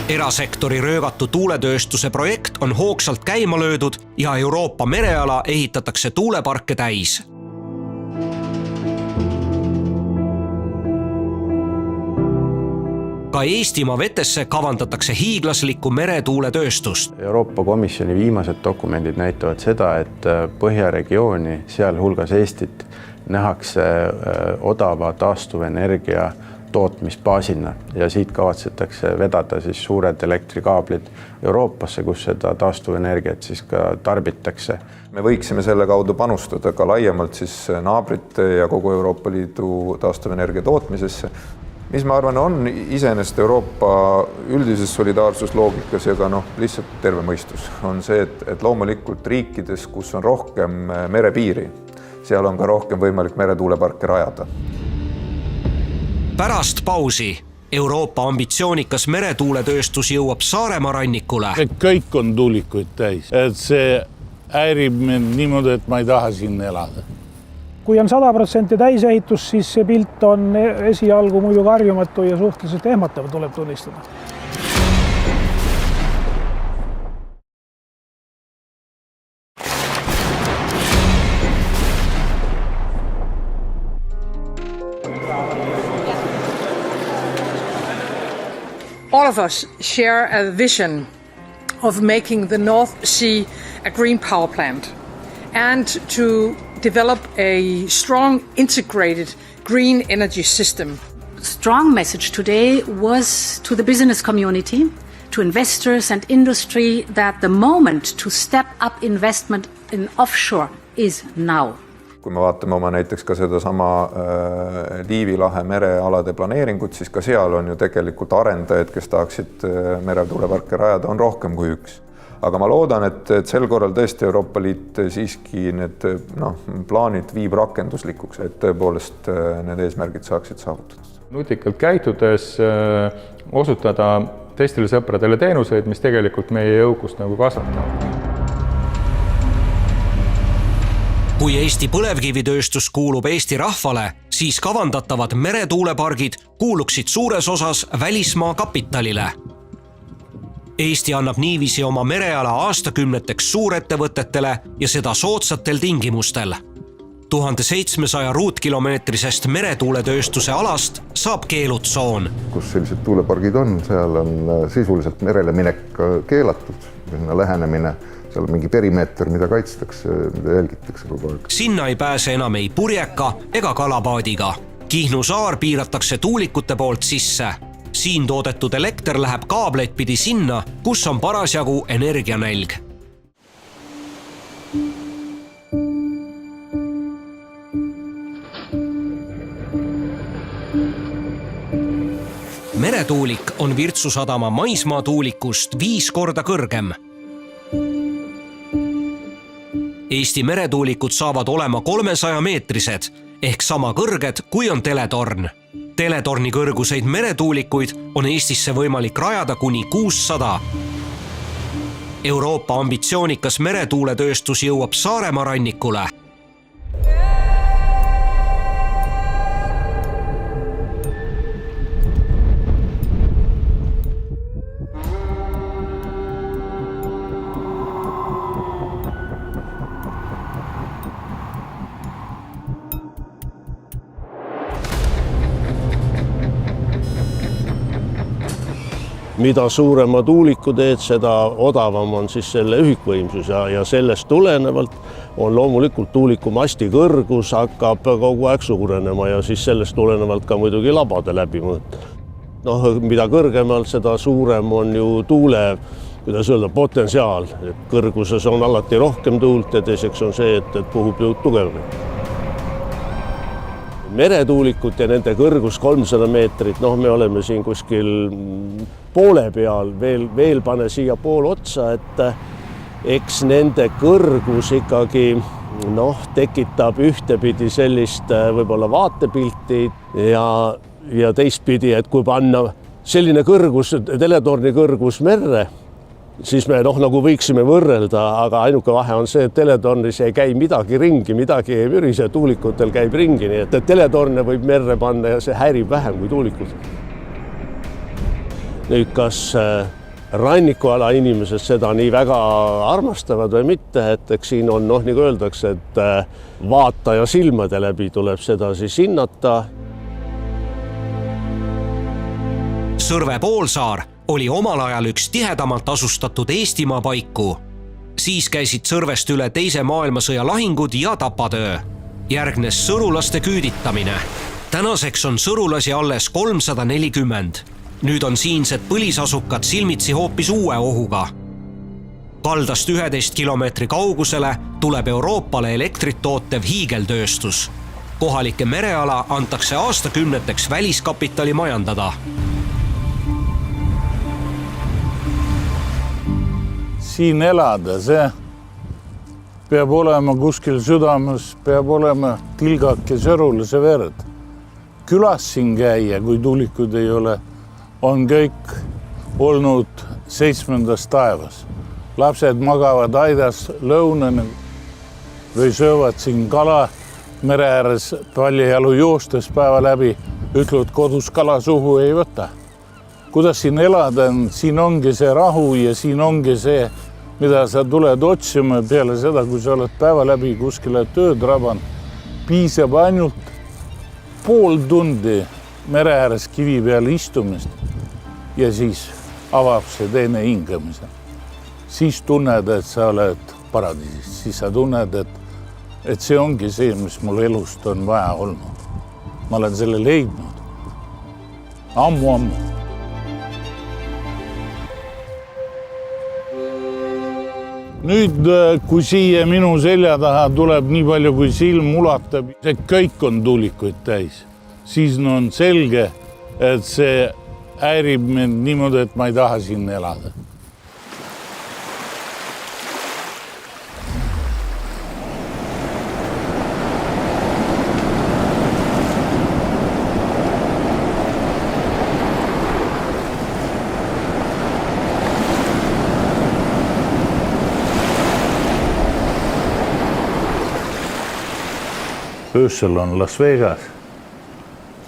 S2: Erasektori röögatu tuuletööstuse projekt on hoogsalt käima löödud ja Euroopa mereala ehitatakse tuuleparke täis. Ka Eestimaa vetesse kavandatakse hiiglaslikku meretuuletööstust.
S15: Euroopa Komisjoni viimased dokumendid näitavad seda, et Põhjaregiooni, sealhulgas Eestit, nähakse odava taastuvenergia tootmisbaasina ja siit kavatsetakse vedada siis suured elektrikaablid Euroopasse, kus seda taastuvenergiat siis ka tarbitakse.
S4: Me võiksime selle kaudu panustada ka laiemalt siis naabrite ja kogu Euroopa Liidu taastuvenergia tootmisesse, mis ma arvan on iseenesest Euroopa üldises solidaarsusloogikas ja ka lihtsalt terve mõistus on see, et loomulikult riikides, kus on rohkem merepiiri, seal on ka rohkem võimalik meretuuleparke rajada.
S2: Pärast pausi Euroopa ambitsioonikas meretuuletööstus jõuab Saaremaa rannikule.
S6: Kõik on tuulikuid täis, et see häirib mind niimoodi, et ma ei taha siin elada.
S8: Kui on 100% täisehitus, siis see pilt on esialgu muidu karjumatu ja suhteliselt ehmatav, tuleb tunnistada.
S24: All of us share a vision of making the North Sea a green power plant and to develop a strong integrated green energy system.
S18: Strong message today was to the business community, to investors and industry that the moment to step up investment in offshore is now.
S4: Kui me vaatame oma näiteks ka seda sama Liivi lahe merealade planeeringut, siis ka seal on ju tegelikult arendajaid, kes tahaksid meretuuleparke rajada, on rohkem kui üks. Aga ma loodan, et sel korral tõesti Euroopa Liit siiski need plaanid viib rakenduslikuks, et tõepoolest need eesmärgid saaksid saavutatud.
S25: Nutikalt käitudes osutada
S4: teistele sõpradele teenuseid, mis tegelikult meie jõukust nagu kasvatavad.
S2: Kui Eesti põlevkivitööstus kuulub Eesti rahvale, siis kavandatavad meretuulepargid kuuluksid suures osas välismaa kapitalile. Eesti annab niiviisi oma mereala aastakümneteks suurettevõtetele ja seda soodsatel tingimustel. 1700 ruutkilomeetrisest meretuuletööstuse alast saab keelutsoon.
S13: Kus sellised tuulepargid on, seal on sisuliselt merele minek keelatud, lähenemine. Seal on mingi perimeeter, mida kaitstakse, mida jälgitakse kogu aeg.
S2: Sinna ei pääse enam ei purjeka ega kalapaadiga. Kihnu saar piiratakse tuulikute poolt sisse. Siin toodetud elekter läheb kaableid pidi sinna, kus on parasjagu energianälg. Meretuulik on Virtsu sadama maismaa tuulikust 5 korda kõrgem. Eesti meretuulikud saavad olema 300 meetrised ehk sama kõrged, kui on teletorn. Teletorni kõrguseid meretuulikuid on Eestisse võimalik rajada kuni 600. Euroopa ambitsioonikas meretuuletööstus jõuab Saaremaa rannikule.
S10: Mida suurema tuuliku teed, seda odavam on siis selle ühikvõimsus ja sellest tulenevalt on loomulikult tuuliku masti kõrgus hakkab kogu aeg suurenema ja siis sellest tulenevalt ka muidugi labade läbimõõt. Mida kõrgemalt, seda suurem on ju tuule, kuidas öelda, potentsiaal. Kõrguses on alati rohkem tuult ja teiseks on see, et puhub ju tugevamalt. Meretuulikut ja nende kõrgus 300 meetrit, me oleme siin kuskil poole peal, veel pane siia pool otsa, et eks nende kõrgus ikkagi tekitab ühtepidi sellist võib-olla vaatepilti ja teistpidi, et kui panna selline kõrgus, teletorni kõrgus merre, siis me nagu võiksime võrrelda, aga ainuke vahe on see, et teletornis ei käi midagi ringi, midagi ei mürise, tuulikutel käib ringi, nii et teletorne võib merre panna ja see häirib vähem kui tuulikud. Nüüd, kas rannikuala inimesed seda nii väga armastavad või mitte, et eks siin on, nagu öeldakse, et vaataja silmade läbi tuleb seda siis hinnata.
S2: Sõrve poolsaar oli omal ajal üks tihedamalt asustatud Eestimaa paiku. Siis käisid Sõrvest üle teise maailmasõja lahingud ja tapatöö. Järgnes sõrulaste küüditamine. Tänaseks on sõrulasi alles 340. Nüüd on siinsed põlisasukad silmitsi hoopis uue ohuga. Kaldast 11 kilomeetri kaugusele tuleb Euroopale elektrit tootev hiigeltööstus. Kohalike mereala antakse aastakümneteks väliskapitali majandada.
S6: Siin elada, see peab olema kuskil südames, peab olema tilgake sõrulase verd. Külas siin käia, kui tuulikud ei ole, on kõik olnud 7. taevas. Lapsed magavad aidas lõunani või söövad siin kala mere ääres pallijalu joostes päeva läbi, ütlevad kodus kala suhu ei võta. Kuidas siin elada on, siin ongi see rahu ja siin ongi see, mida sa tuled otsima peale seda, kui sa oled päeva läbi kuskile tööd rabanud. Piisab ainult pool tundi mere ääres kivi peal istumist ja siis avab see teine hingamise. Siis tunned, et sa oled paradiisis. Siis sa tunned, et see ongi see, mis mul elust on vaja olnud. Ma olen selle leidnud. Ammu. Nüüd, kui siia minu selja taha tuleb nii palju, kui silm ulatab, see kõik on tuulikuid täis, siis on selge, et see häirib mind niimoodi, et ma ei taha siin elada. Öösel on Las Vegas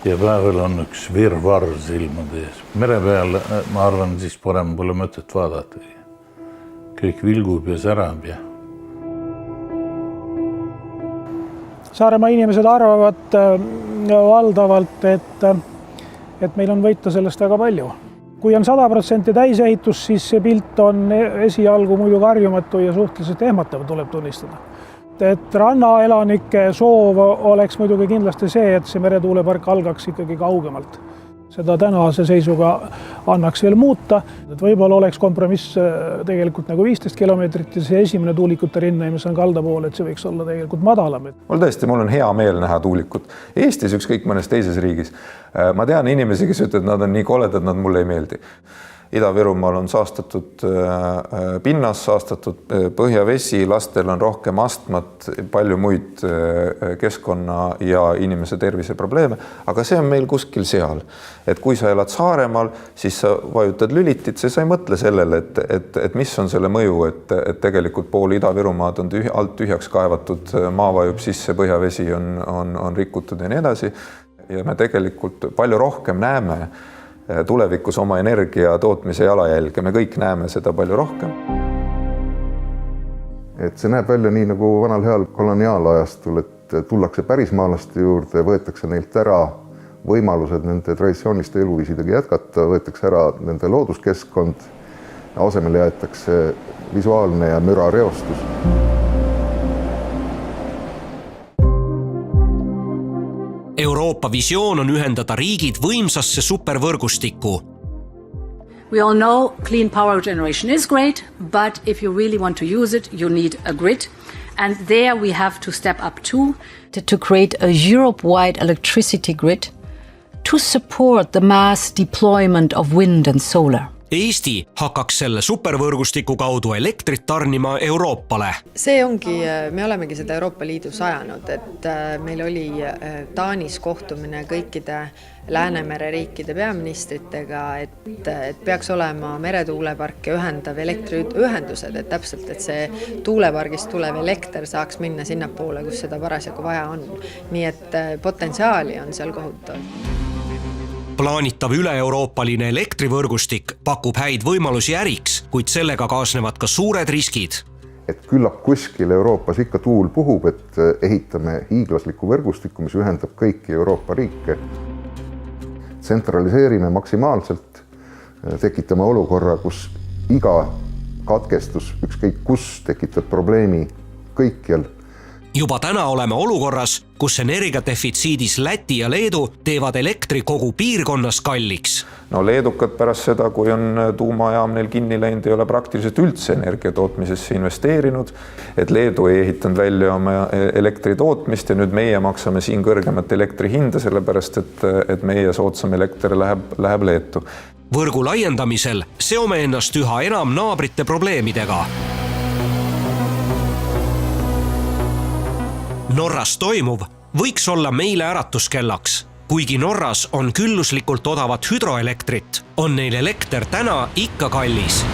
S6: ja päeval on üks virvarr silmade ees. Mere peal, ma arvan, siis parem pole mõtet vaadata. Kõik vilgub ja särab ja
S8: Saaremaa inimesed arvavad valdavalt, et meil on võita sellest väga palju. Kui on 100% täisehitus, siis see pilt on esialgu muidu karjumatu ja suhteliselt ehmatav, tuleb tunnistada. Et rannaelanike soov oleks muidugi kindlasti see, et see meretuulepark algaks ikkagi kaugemalt. Seda tänase seisuga annaks veel muuta. Et võib-olla oleks kompromiss tegelikult nagu 15 kilomeetrit ja see esimene tuulikute rinne, mis on kalda pool, et see võiks olla tegelikult madalam.
S4: Mul on hea meel näha tuulikut. Eestis ükskõik mõnes teises riigis. Ma tean inimesi, kes ütlevad, et nad on nii koledad, nad mulle ei meeldi. Ida-Virumaal on saastatud pinnas, saastatud põhjavesi, lastel on rohkem astmat, palju muid keskkonna ja inimese tervise probleeme, aga see on meil kuskil seal. Et kui sa elad Saaremaal, siis sa vajutad lülitit, sa ei mõtle sellele, et mis on selle mõju, et tegelikult pool Ida-Virumaad on alt tühjaks kaevatud, maa vajub sisse, põhjavesi on rikutud ja nii edasi. Ja me tegelikult palju rohkem näeme tulevikus oma energia tootmise jalajälge, me kõik näeme seda palju rohkem.
S13: Et see näeb välja nii nagu vanal heal koloniaalajastul, et tullakse pärismaalaste juurde, võetakse neilt ära võimalused nende traditsiooniliste eluviisidega jätkata, võetakse ära nende looduskeskkond, asemele jäetakse visuaalne ja müra reostus.
S2: Euroopa visioon on ühendada riigid võimsasse supervõrgustikku.
S18: We all know clean power generation is great, but if you really want to use it, you need a grid. And there we have to step up too. To create a Europe-wide electricity grid to support the mass deployment of wind and solar.
S2: Eesti hakkaks selle supervõrgustiku kaudu elektrit tarnima Euroopale.
S1: See ongi, me olemegi seda Euroopa Liidus ajanud, et meil oli Taanis kohtumine kõikide Läänemere riikide peaministritega, et peaks olema meretuuleparke ühendav elektriühendused, et täpselt, et see tuulepargist tulev elekter saaks minna sinnapoole, kus seda parasjagu vaja on. Nii et potentsiaali on seal kohutav.
S2: Plaanitav üle-euroopaline elektrivõrgustik pakub häid võimalusi äriks, kuid sellega kaasnevad ka suured riskid.
S13: Et küllap kuskil Euroopas ikka tuul puhub, et ehitame hiiglasliku võrgustiku, mis ühendab kõiki Euroopa riike. Tsentraliseerime maksimaalselt, tekitame olukorra, kus iga katkestus ükskõik kus tekitab probleemi kõikjal.
S2: Juba täna oleme olukorras, kus energiadefitsiidis Läti ja Leedu teevad elektri kogu piirkonnas kalliks.
S4: No leedukad pärast seda, kui on tuumajaam neil kinni läinud, ei ole praktiliselt üldse energiatootmisesse investeerinud, et Leedu ei ehitanud välja oma elektritootmist ja nüüd meie maksame siin kõrgemat elektri hinda, sellepärast et meie soodsam elekter läheb Leetu.
S2: Võrgu laiendamisel seome ennast üha enam naabrite probleemidega. Norras toimuv võiks olla meile äratuskellaks. Kuigi Norras on külluslikult odavat hüdroelektrit, on neil elekter täna ikka kallis.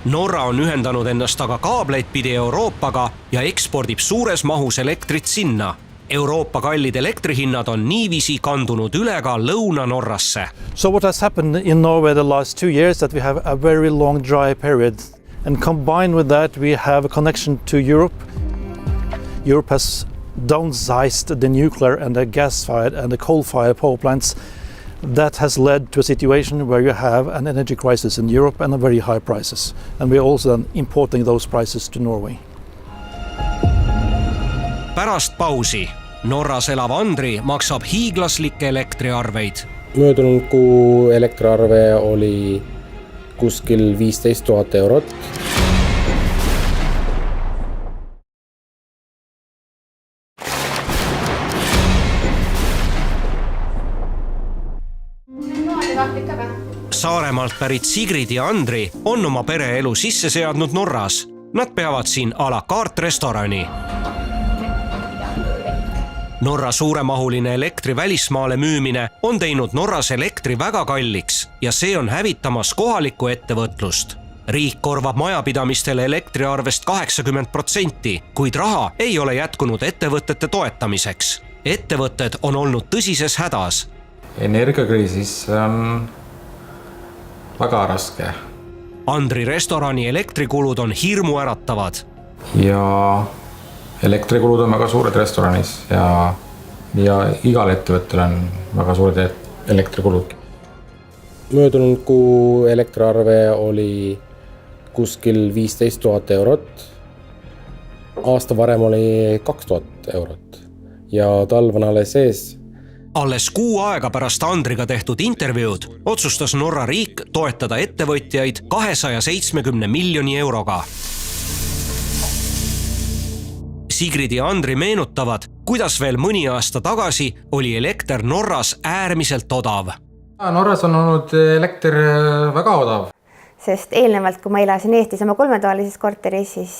S2: Norra on ühendanud ennast aga kaableid pidi Euroopaga ja ekspordib suures mahus elektrit sinna. Euroopa kallid elektrihinnad on niiviisi kandunud üle ka Lõuna-Norrasse.
S7: So what has happened in Norway the last 2 years that we have a very long dry period, and combined with that we have a connection to Europe. Europe has downsized the nuclear and the gas-fired and the coal-fired power plants. That has led to a situation where you have an energy crisis in Europe and a very high prices. And we are also importing those prices to Norway.
S2: Pärast pausi Norras elav Andri maksab hiiglaslikke elektriarveid.
S11: Möödunud kuu elektriarve oli kuskil 15 000 eurot.
S2: Saaremaalt pärit Sigrid ja Andri on oma pereelu sisse seadnud Norras. Nad peavad siin à la carte restorani. Norra suuremahuline elektri välismaale müümine on teinud Norras elektri väga kalliks ja see on hävitamas kohalikku ettevõtlust. riik korvab majapidamistele elektriarvest 80%, kuid raha ei ole jätkunud ettevõtete toetamiseks. Ettevõtted on olnud tõsises hädas.
S12: Energiakriisis on väga raske.
S2: Andri restorani elektrikulud on hirmuäratavad.
S12: Ja elektrikulud on väga suured restoranis ja igal ettevõttel on väga suured elektrikulud.
S11: Möödunud kuu elektriarve oli kuskil 15 000 eurot. Aasta varem oli 2000 eurot ja talv on alles ees.
S2: Alles kuu aega pärast Andriga tehtud intervjuud otsustas Norra riik toetada ettevõtjaid 270 miljoni euroga. Sigrid ja Andri meenutavad, kuidas veel mõni aasta tagasi oli elekter Norras äärmiselt odav.
S12: Norras on olnud elekter väga odav.
S16: Sest eelnevalt, kui ma elasin Eestis oma 3-toalises korteris, siis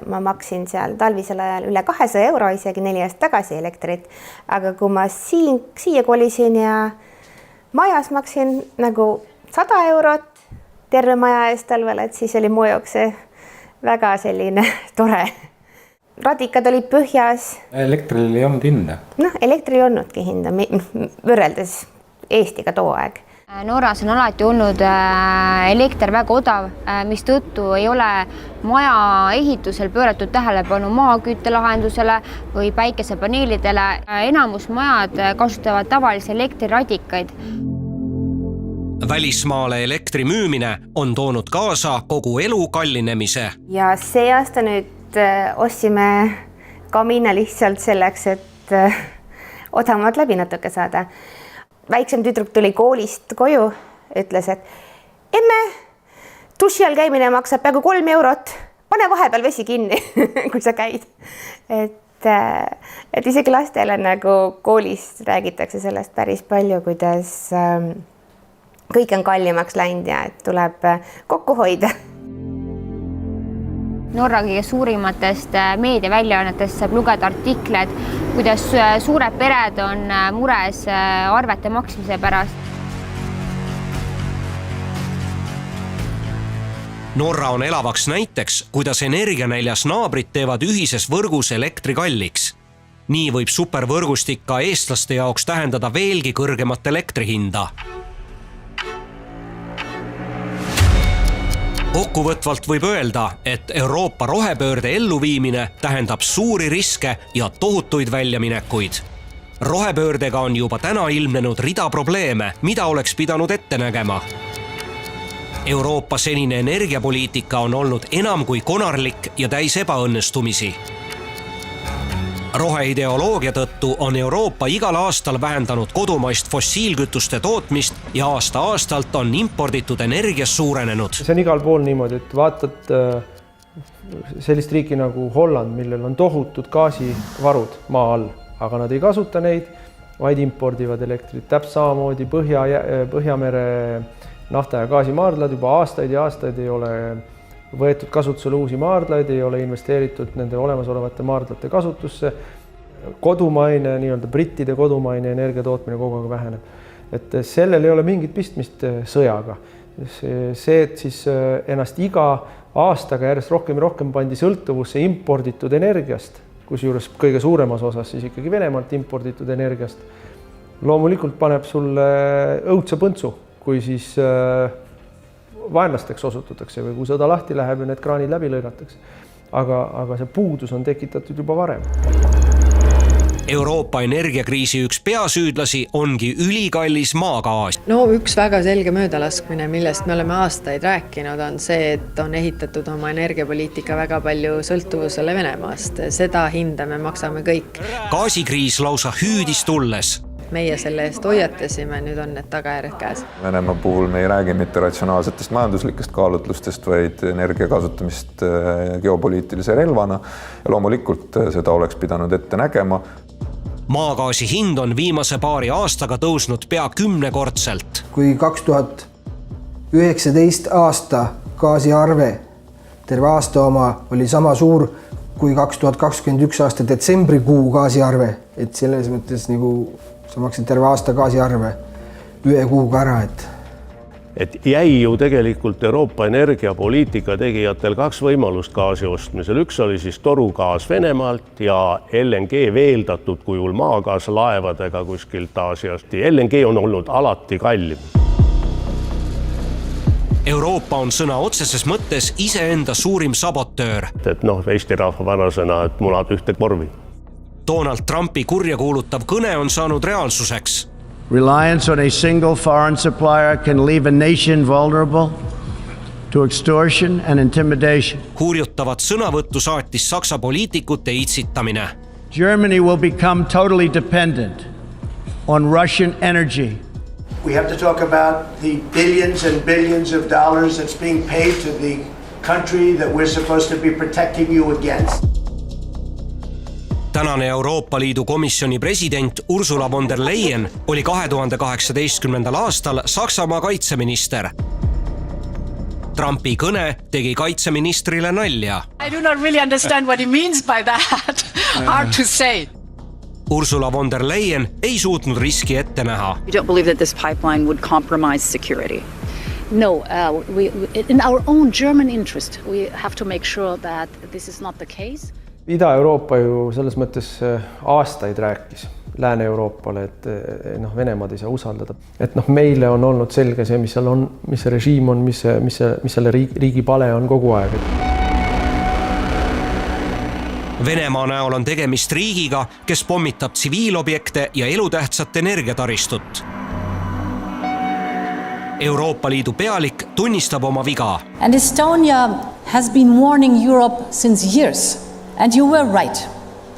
S16: ma maksin seal talvisel ajal üle 200 euro, isegi 4 aastat tagasi elektrit. Aga kui ma siia kolisin ja majas maksin nagu 100 eurot terve maja eest talvel, et siis oli mu jaoks väga selline tore. Radikad olid põhjas.
S12: Elektril ei olnud hinda.
S16: Elektri ei olnudki hinda, võrreldes Eestiga too aeg.
S19: Norras on alati olnud elekter väga odav, mis tõttu ei ole maja ehitusel pööratud tähelepanu maaküttelahendusele või päikesepaneelidele. Enamus majad kasutavad tavalisi elektriradikaid.
S2: Välismaale elektri müümine on toonud kaasa kogu elu kallinemise.
S16: Ja see aasta nüüd ostsime kamina lihtsalt selleks, et odavamalt läbi natuke saada. Väiksem tüdruk tuli koolist koju, ütles, et emme, duši all käimine maksab peaaegu 3 eurot, pane vahepeal vesi kinni, kui sa käid. Et isegi lastele nagu koolis räägitakse sellest päris palju, kuidas kõik on kallimaks läinud ja et tuleb kokku hoida.
S19: Norra kõige suurimatest meediaväljaannetest saab lugeda artikled, kuidas suured pered on mures arvete maksmise pärast.
S2: Norra on elavaks näiteks, kuidas energianäljas naabrid teevad ühises võrgus elektri kalliks. Nii võib supervõrgustik ka eestlaste jaoks tähendada veelgi kõrgemat elektrihinda. Kokkuvõtvalt võib öelda, et Euroopa rohepöörde elluviimine tähendab suuri riske ja tohutuid väljaminekuid. Rohepöördega on juba täna ilmnenud rida probleeme, mida oleks pidanud ette nägema. Euroopa senine energiapoliitika on olnud enam kui konarlik ja täis ebaõnnestumisi. Roheideoloogia tõttu on Euroopa igal aastal vähendanud kodumaist fossiilkütuste tootmist ja aasta-aastalt on imporditud energias suurenenud.
S9: See on igal pool niimoodi, et vaatad sellist riiki nagu Holland, millel on tohutud gaasivarud maa all, aga nad ei kasuta neid, vaid impordivad elektrit. Täpselt samamoodi Põhjamere nafta- ja gaasimaardlad juba aastaid ja aastaid ei ole võetud kasutusele uusi maardlaid, ei ole investeeritud nende olemasolevate maardlate kasutusse. Kodumaine, nii-öelda brittide kodumaine energiatootmine kogu aeg väheneb. Et sellel ei ole mingit pistmist sõjaga. See, et siis ennast iga aastaga järjest rohkem ja rohkem pandi sõltuvusse imporditud energiast, kusjuures kõige suuremas osas siis ikkagi Venemaalt imporditud energiast, loomulikult paneb sulle õudse põntsu, kui siis vaenlasteks osututakse või kui sõda lahti läheb ja need kraanid läbi lõigatakse. Aga see puudus on tekitatud juba varem.
S2: Euroopa energiakriisi üks peasüüdlasi ongi ülikallis maagaas.
S1: No üks väga selge möödalaskmine, millest me oleme aastaid rääkinud, on see, et on ehitatud oma energiapoliitika väga palju sõltuvusele Venemaast. Seda hinda me maksame kõik.
S2: Gaasikriis lausa hüüdis tulles.
S1: Meie selle eest hoiatasime, nüüd on need tagajärjed käes.
S4: Venemaa puhul me ei räägi mitte ratsionaalsetest majanduslikest kaalutlustest, vaid energia kasutamist geopoliitilise relvana. Ja loomulikult seda oleks pidanud ette nägema.
S2: Maagaasi hind on viimase paari aastaga tõusnud pea 10-kordselt.
S22: Kui 2019 aasta gaasiarve, terve aasta oma, oli sama suur kui 2021 aasta detsembrikuu gaasiarve, et selles mõttes nagu sa maksid terve aasta gaasiarve ühe kuuga ära,
S10: et jäi ju tegelikult Euroopa energiapoliitika tegijatel 2 võimalust gaasi ostmisel. Üks oli siis torugaas Venemaalt ja LNG veeldatud kujul maagaas laevadega kuskilt Aasiast. LNG on olnud alati kallim.
S2: Euroopa on sõna otseses mõttes iseenda suurim sabotöör.
S10: Et Eesti rahva vanasõna, et munad ühte korvi.
S2: Donald Trumpi kurja kuulutav kõne on saanud reaalsuseks.
S14: Reliance on a single foreign supplier can leave a nation vulnerable to extortion and intimidation.
S2: Hurjutavat sõnavõttu saatis Saksa poliitikute itsitamine.
S14: Germany will become totally dependent on Russian energy. We have to talk about the billions and billions of dollars that's being paid to the country that we're supposed to be protecting you against.
S2: Tänane Euroopa Liidu komisjoni president Ursula von der Leyen oli 2018. aastal Saksamaa kaitseminister. Trumpi kõne tegi kaitseministrile nalja.
S17: I do not really understand what he means by that. Hard to say.
S2: Ursula von der Leyen ei suutnud riski ette näha.
S20: We don't believe that this pipeline would compromise security. No, in our own German interest, we have to make sure that this is not the case.
S9: Ida-Euroopa ju selles mõttes aastaid rääkis Lääne-Euroopale, et Venemaad ei saa usaldada. Et meile on olnud selge see, mis seal on, mis see režiim on, mis selle riigi pale on kogu aeg.
S2: Venemaa näol on tegemist riigiga, kes pommitab tsiviilobjekte ja elutähtsat energiataristut. Euroopa Liidu pealik tunnistab oma viga.
S18: And Estonia has been warning Europe since years. And you were right.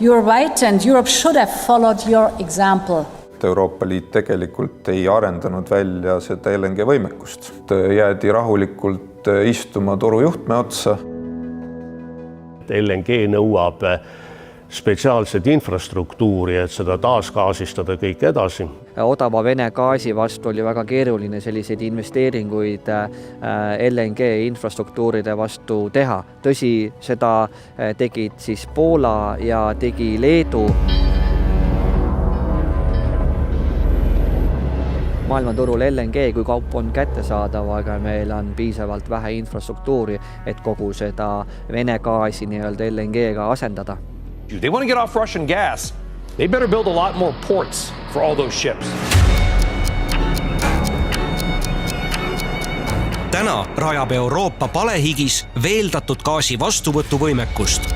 S18: You were right and Europe should have followed your example.
S4: Euroopa Liit tegelikult ei arendanud välja seda LNG võimekust. Jäädi rahulikult istuma torujuhtme otsa.
S10: LNG nõuab spetsiaalset infrastruktuuri, et seda taasgaasistada kõik edasi.
S21: Odava Vene gaasi vastu oli väga keeruline selliseid investeeringuid LNG infrastruktuuride vastu teha. Tõsi, seda tegid siis Poola ja tegi Leedu. Maailmaturul LNG kui kaup on kättesaadav, aga meil on piisavalt vähe infrastruktuuri, et kogu seda Vene gaasi nii-öelda LNG-ga asendada.
S25: They want to get off Russian gas. They better build a lot more ports for all those ships.
S2: Täna rajab Euroopa palehigis veeldatud gaasi vastuvõtuvõimekust.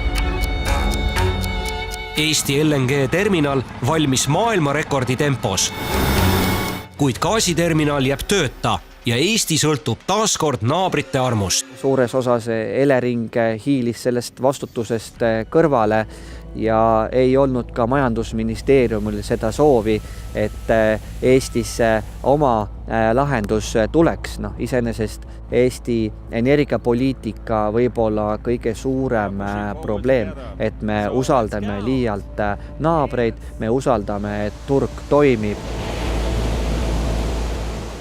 S2: Eesti LNG terminal valmis maailmarekordi tempos. Kuid gaasiterminal jääb tööta ja Eesti sõltub taaskord naabrite armust.
S21: Suures osas Elering hiilis sellest vastutusest kõrvale ja ei olnud ka majandusministeeriumil seda soovi, et Eestisse oma lahendus tuleks. Iseenesest Eesti energiapoliitika võib-olla kõige suurem probleem, et me usaldame liialt naabreid, me usaldame, et turg toimib.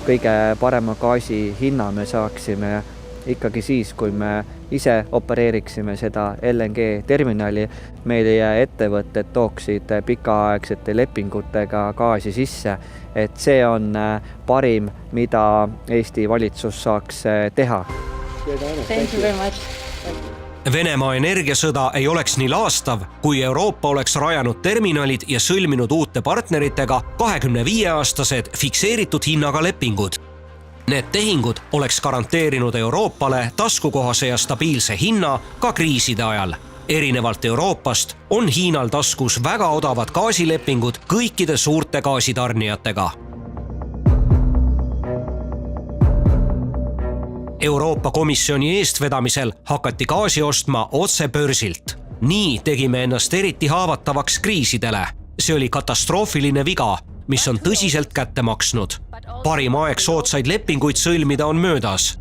S21: Kõige parema gaasi hinna me saaksime ikkagi siis, kui me ise opereeriksime seda LNG terminali. Meie ettevõtted tooksid pikaaegsete lepingutega gaasi sisse, et see on parim, mida Eesti valitsus saaks teha.
S18: Thank you very much.
S2: Venemaa energiasõda ei oleks nii laastav, kui Euroopa oleks rajanud terminalid ja sõlminud uute partneritega 25-aastased fikseeritud hinnaga lepingud. Need tehingud oleks garanteerinud Euroopale taskukohase ja stabiilse hinna ka kriiside ajal. Erinevalt Euroopast on Hiinal taskus väga odavad gaasilepingud kõikide suurte gaasitarnijatega. Euroopa Komisjoni eestvedamisel hakati gaasi ostma otse börsilt. Nii tegime ennast eriti haavatavaks kriisidele. See oli katastroofiline viga, mis on tõsiselt kätte maksnud. Parim aeg soodsaid lepinguid sõlmida on möödas.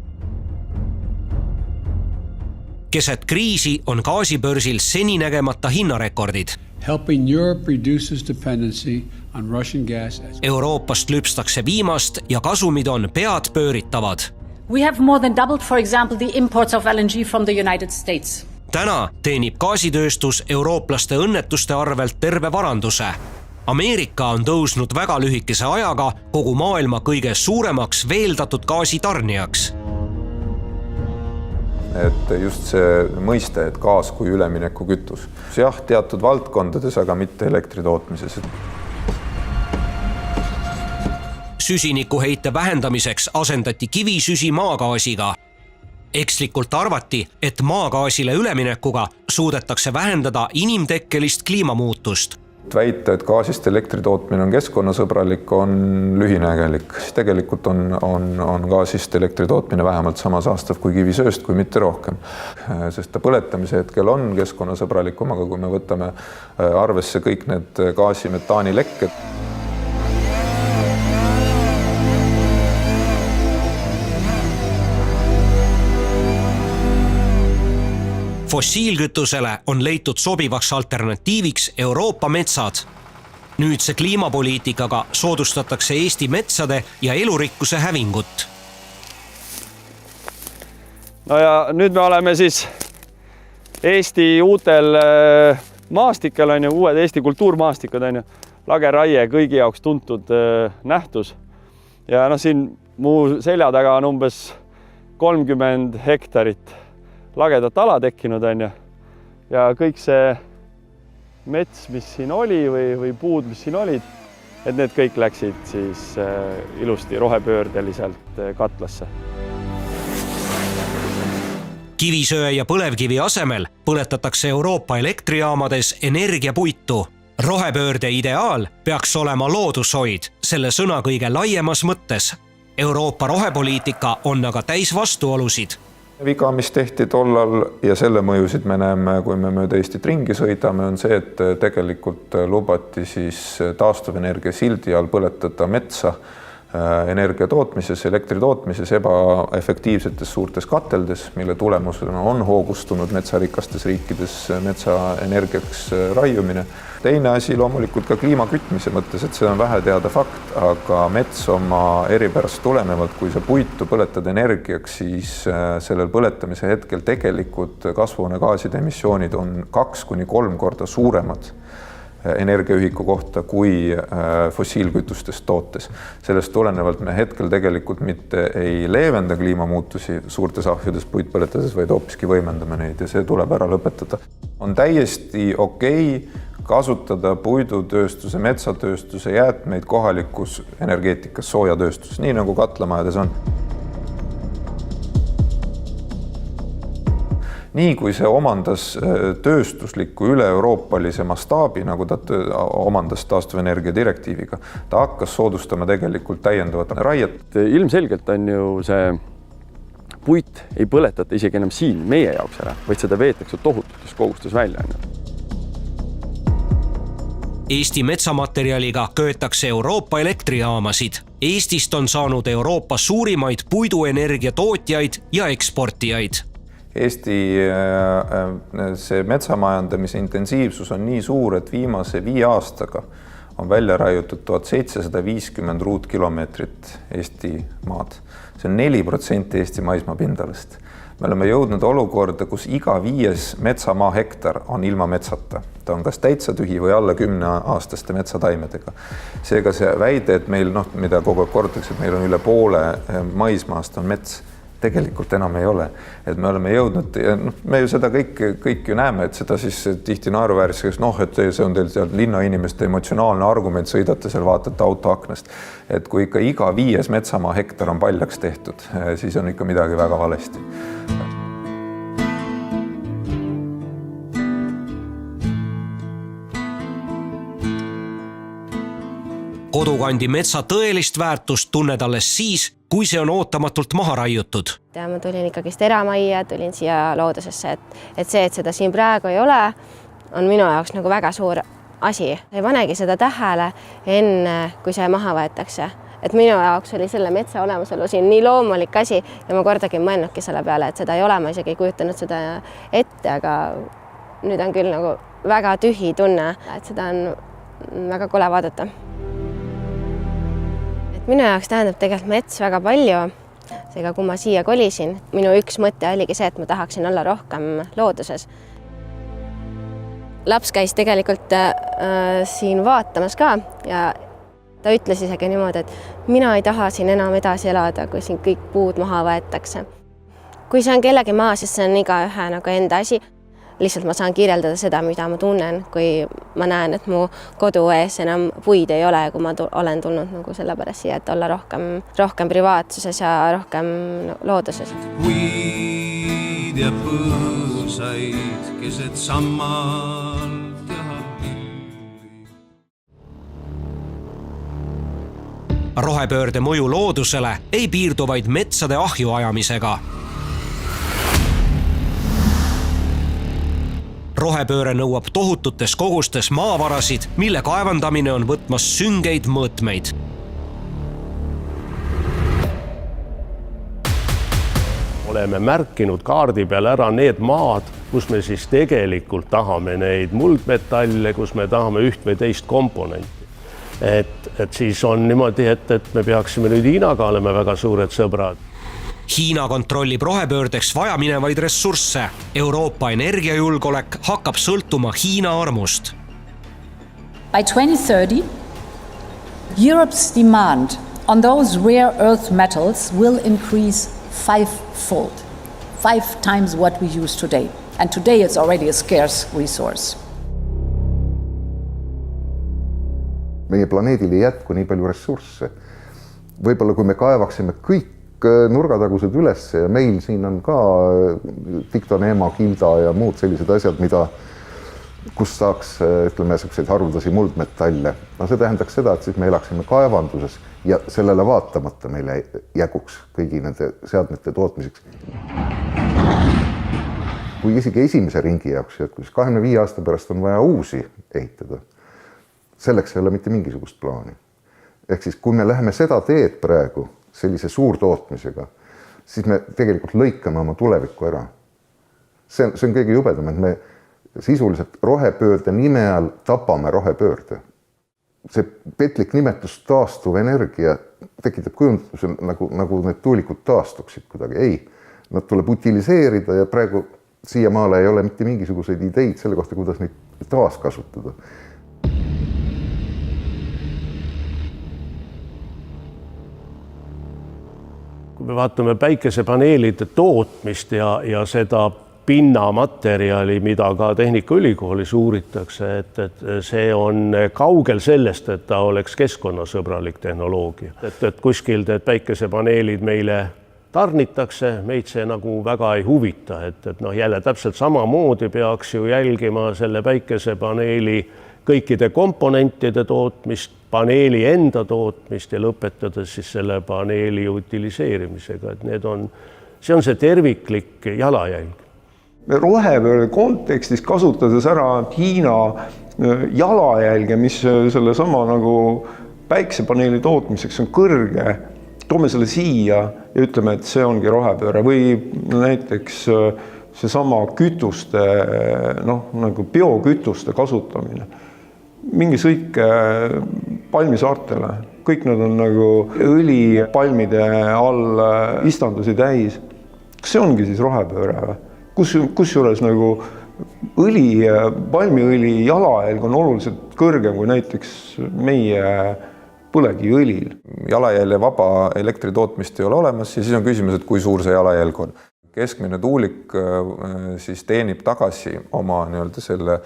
S2: Keset kriisi on gaasibörsil seninägemata hinnarekordid.
S26: Helping Europe reduces dependency on Russian gas.
S2: Euroopast lüpstakse viimast ja kasumid on pead pööritavad.
S18: We have more than doubled, for example, the imports of LNG from the United States.
S2: Täna teenib gaasitööstus eurooplaste õnnetuste arvelt terve varanduse. Ameerika on tõusnud väga lühikese ajaga kogu maailma kõige suuremaks veeldatud gaasitarnijaks.
S4: Et just see mõiste, et gaas kui ülemineku kütus. Jah, teatud valdkondades, aga mitte elektri tootmises.
S2: Süsinikuheite vähendamiseks asendati kivisüsi maagaasiga. Ekslikult arvati, et maagaasile üleminekuga suudetakse vähendada inimtekkelist kliimamuutust.
S4: Väita, et gaasist elektri tootmine on keskkonnasõbralik, on lühinägelik. Tegelikult on gaasist elektri tootmine vähemalt sama saastav kui kivisööst, kui mitte rohkem. Sest ta põletamise hetkel on keskkonnasõbralikum, aga kui me võtame arvesse kõik need gaasi metaani lekked,
S2: fossiilkütusele on leitud sobivaks alternatiiviks Euroopa metsad. Nüüdse kliimapoliitikaga soodustatakse Eesti metsade ja elurikkuse hävingut.
S3: No ja nüüd me oleme siis Eesti uutel maastikel, uued Eesti kultuurmaastikud, lageraie kõigi jaoks tuntud nähtus. Ja siin mu selja taga on umbes 30 hektarit lagedat ala tekkinud ja kõik see mets, mis siin oli või puud, mis siin olid, et need kõik läksid siis ilusti rohepöördeliselt katlasse.
S2: Kivisöe ja põlevkivi asemel põletatakse Euroopa elektrijaamades energiapuitu. Rohepöörde ideaal peaks olema loodushoid, selle sõna kõige laiemas mõttes. Euroopa rohepoliitika on aga täis vastuolusid.
S4: Viga, mis tehti tollal ja selle mõjusid me näeme, kui me mööda Eestit ringi sõidame, on see, et tegelikult lubati siis taastuvenergia sildi all põletada metsa energia tootmises, elektri tootmises ebaefektiivsetes suurtes kateldes, mille tulemusena on hoogustunud metsarikastes riikides metsaenergiaks raiumine. Teine asi loomulikult ka kliimakütmise mõttes, et see on vähe teada fakt, aga mets oma eripärast tulenevalt, kui sa puitu põletad energiaks, siis sellel põletamise hetkel tegelikult kasvuhoonegaaside emissioonid on 2–3 korda suuremad energiaühiku kohta kui fossiilkütustest tootes. Sellest tulenevalt me hetkel tegelikult mitte ei leevenda kliimamuutusi suurtes ahjudes puit põletades, vaid hoopiski võimendame neid ja see tuleb ära lõpetada. On täiesti okei kasutada puidutööstuse, metsatööstuse jäätmeid kohalikus energeetikas, soojatööstuses, nii nagu katlamajades on. Nii kui see omandas tööstusliku üle-euroopalise mastaabi, nagu ta omandas taastuvenergia direktiiviga, ta hakkas soodustama tegelikult täiendavat raiet.
S3: Ilmselgelt on ju see puit ei põletata isegi enam siin meie jaoks ära, vaid seda veetakse tohututes kogustes välja.
S2: Eesti metsamaterjaliga köetakse Euroopa elektrijaamasid. Eestist on saanud Euroopa suurimaid puiduenergia tootjaid ja eksportijaid.
S4: Eesti see metsamajandamise intensiivsus on nii suur, et viimase 5 aastaga on välja raiutud 1750 ruutkilomeetrit Eesti maad. See on 4% Eesti maismaapindalast. Me oleme jõudnud olukorda, kus iga 5 metsamaa hektar on ilma metsata. Ta on kas täitsa tühi või alla 10-aastaste metsataimedega. Seega see väide, et meil, mida kogu aeg kordatakse, et meil on üle poole maismaast on mets, tegelikult enam ei ole. Et me oleme jõudnud, me ju seda kõik ju näeme, et seda siis tihti naeruvääriseks, et see on teil seal linnainimeste emotsionaalne argument, sõidate seal, vaatate auto aknast. Et kui ikka iga 5 metsamaa hektar on paljaks tehtud, siis on ikka midagi väga valesti.
S2: Kodukandi metsa tõelist väärtust tunned alles siis, kui see on ootamatult maha raiutud.
S16: Ma tulin ikkagist eramajja, tulin siia loodusesse, et seda siin praegu ei ole, on minu jaoks nagu väga suur asi. Ei panegi seda tähele enne, kui see maha võetakse. Et minu jaoks oli selle metsa olemasolu siin nii loomulik asi ja ma kordagi mõelnudki selle peale, et seda ei ole, ma isegi ei kujutanud seda ette, aga nüüd on küll nagu väga tühi tunne, et seda on väga kole vaadata. Minu jaoks tähendab tegelikult mets väga palju, seega kui ma siia kolisin, minu üks mõte oligi see, et ma tahaksin olla rohkem looduses.
S5: laps käis tegelikult siin vaatamas ka ja ta ütles isegi niimoodi, et mina ei taha siin enam edasi elada, kui siin kõik puud maha võetakse. Kui see on kellegi maa, siis see on igaühe nagu enda asi. Lihtsalt ma saan kirjeldada seda, mida ma tunnen, kui ma näen, et mu kodu ees enam puid ei ole, kui ma olen tulnud nagu sellepärast siia, et olla rohkem privaatsuses ja rohkem looduses.
S6: Puid ja põõsaid keset sammalt ja pilvi.
S2: Rohepöörde mõju loodusele ei piirdu vaid metsade ahju ajamisega. Rohepööre nõuab tohututes kogustes maavarasid, mille kaevandamine on võtmas süngeid mõõtmeid.
S10: Oleme märkinud kaardi peal ära need maad, kus me siis tegelikult tahame neid muldmetalle, kus me tahame üht või teist komponenti. Et siis on niimoodi, et me peaksime nüüd Hiinaga olema väga suured sõbrad.
S2: Hiina kontrollib rohepöördeks vajaminevaid ressursse. Euroopa energiajulgeolek hakkab sõltuma Hiina armust.
S8: By 2030, Europe's demand on those rare earth metals will increase 5-fold. 5 times what we use today. And today it's already a scarce resource.
S15: Meie planeedil ei jätku nii palju ressursse. Võib-olla kui me kaevaksime kõik nurgatagused üles ja meil siin on ka Dictonema, Gilda ja muud sellised asjad, kus saaks, ütleme, selliseid haruldasi muldmetalle. No see tähendaks seda, et siis me elaksime kaevanduses ja sellele vaatamata meile jäguks kõigi nende seadmete tootmiseks. Kui isegi esimese ringi jaoks jätkus, 25 aasta pärast on vaja uusi ehitada. Selleks ei ole mitte mingisugust plaani. Ehk siis, kui me läheme seda teed praegu, sellise suurtootmisega, siis me tegelikult lõikame oma tulevikku ära. See on kõige jubedam, et me sisuliselt rohepöörde nime all tapame rohepöörde. See petlik nimetus taastuv energia tekitab kujunduse, nagu need tuulikud taastuksid kuidagi. Ei, nad tuleb utiliseerida ja praegu siiamaale ei ole mitte mingisuguseid ideid selle kohta, kuidas neid taaskasutada.
S10: Kui me vaatame päikesepaneelide tootmist ja seda pinnamaterjali, mida ka Tehnikaülikoolis uuritakse, et see on kaugel sellest, et ta oleks keskkonnasõbralik tehnoloogia. Et kuskilt päikesepaneelid meile tarnitakse, meid see nagu väga ei huvita, et jälle täpselt samamoodi peaks ju jälgima selle päikesepaneeli kõikide komponentide tootmist, paneeli enda tootmist ja lõpetades siis selle paneeli utiliseerimisega. Et see on see terviklik jalajälg.
S23: Rohepöörde kontekstis kasutades ära Hiina jalajälge, mis selle sama nagu päiksepaneeli tootmiseks on kõrge, toome selle siia ja ütleme, et see ongi rohepööre või näiteks see sama kütuste, nagu biokütuste kasutamine. Mingi sõik palmisaartele, kõik nad on nagu õli palmide all istandusi täis. Kas see ongi siis rohepööre või? Kusjuures nagu palmiõli jalajälg on oluliselt kõrgem kui näiteks meie põlevkiviõlil.
S4: Jalajälje vaba elektritootmist ei ole olemas ja siis on küsimus, et kui suur see jalajälg on. Keskmine tuulik siis teenib tagasi oma selle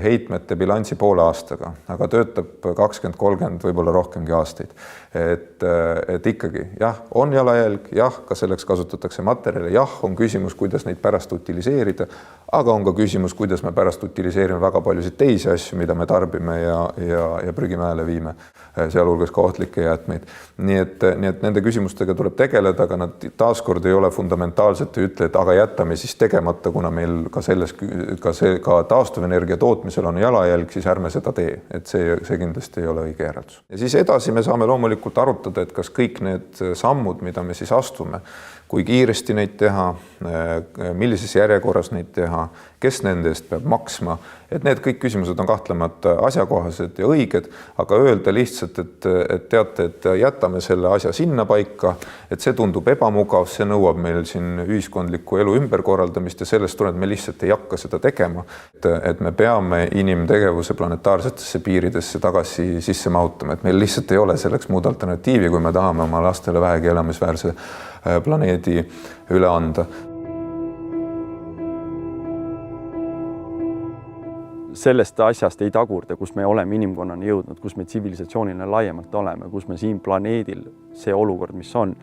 S4: heitmete bilansi poole aastaga, aga töötab 20-30, võib-olla rohkemgi aastaid. Et ikkagi, jah, on jalajälg, jah, ka selleks kasutatakse materjale, jah, on küsimus, kuidas neid pärast utiliseerida, aga on ka küsimus, kuidas me pärast utiliseerime väga paljusid teisi asju, mida me tarbime ja prügimäele viime, sealhulgas ka ohtlikke jäätmeid. Nii et nende küsimustega tuleb tegeleda, aga nad taaskord ei ole fundamentaalselt ei ütle, et aga jätame siis tegemata, kuna meil ka taastuvenergia tootmisel on jalajälg, siis ärme seda tee. Et see kindlasti ei ole õige järeldus. Ja siis edasi me saame loomulikult arutada, et kas kõik need sammud, mida me siis astume, kui kiiresti neid teha, millises järjekorras neid teha, kes nende eest peab maksma, et need kõik küsimused on kahtlemata asjakohased ja õiged, aga öelda lihtsalt, et teate, et jätame selle asja sinna paika, et see tundub ebamugav, see nõuab meil siin ühiskondlikku elu ümberkorraldamist ja sellest tuleneb, me lihtsalt ei hakka seda tegema, et me peame inimtegevuse planetaarsetesse piiridesse tagasi sisse mahutama, et meil lihtsalt ei ole selleks muud alternatiivi, kui me tahame oma lastele vähegi elamisväärse planeedi üle anda.
S3: Sellest asjast ei tagurda, kus me oleme inimkonnani jõudnud, kus me tsivilisatsioonina laiemalt oleme, kus me siin planeedil see olukord, mis on,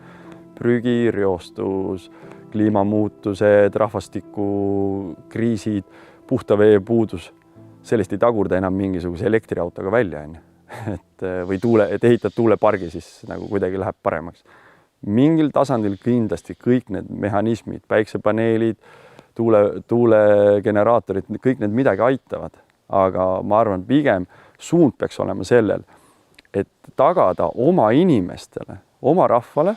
S3: prügi, reostus, kliimamuutused, rahvastikukriisid, puhta vee puudus, sellest ei tagurda enam mingisuguse elektriautoga välja, et ehitad tuulepargi, siis nagu kuidagi läheb paremaks. Mingil tasandil kindlasti kõik need mehhanismid, päiksepaneelid, tuulegeneraatorid, kõik need midagi aitavad, aga ma arvan, pigem suund peaks olema sellel, et tagada oma inimestele, oma rahvale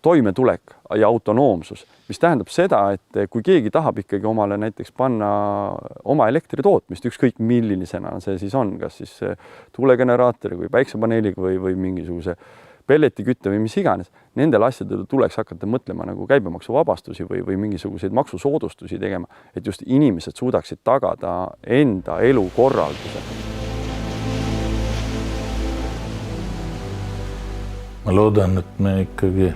S3: toimetulek ja autonoomsus, mis tähendab seda, et kui keegi tahab ikkagi omale näiteks panna oma elektritootmist, ükskõik millisena see siis on, kas siis tuulegeneraatori või päiksepaneeliga või mingisuguse pelletikütte või mis iganes, nendel asjadel tuleks hakata mõtlema nagu käibemaksuvabastusi või mingisuguseid maksusoodustusi tegema, et just inimesed suudaksid tagada enda elukorralduse.
S7: Ma loodan, et me ikkagi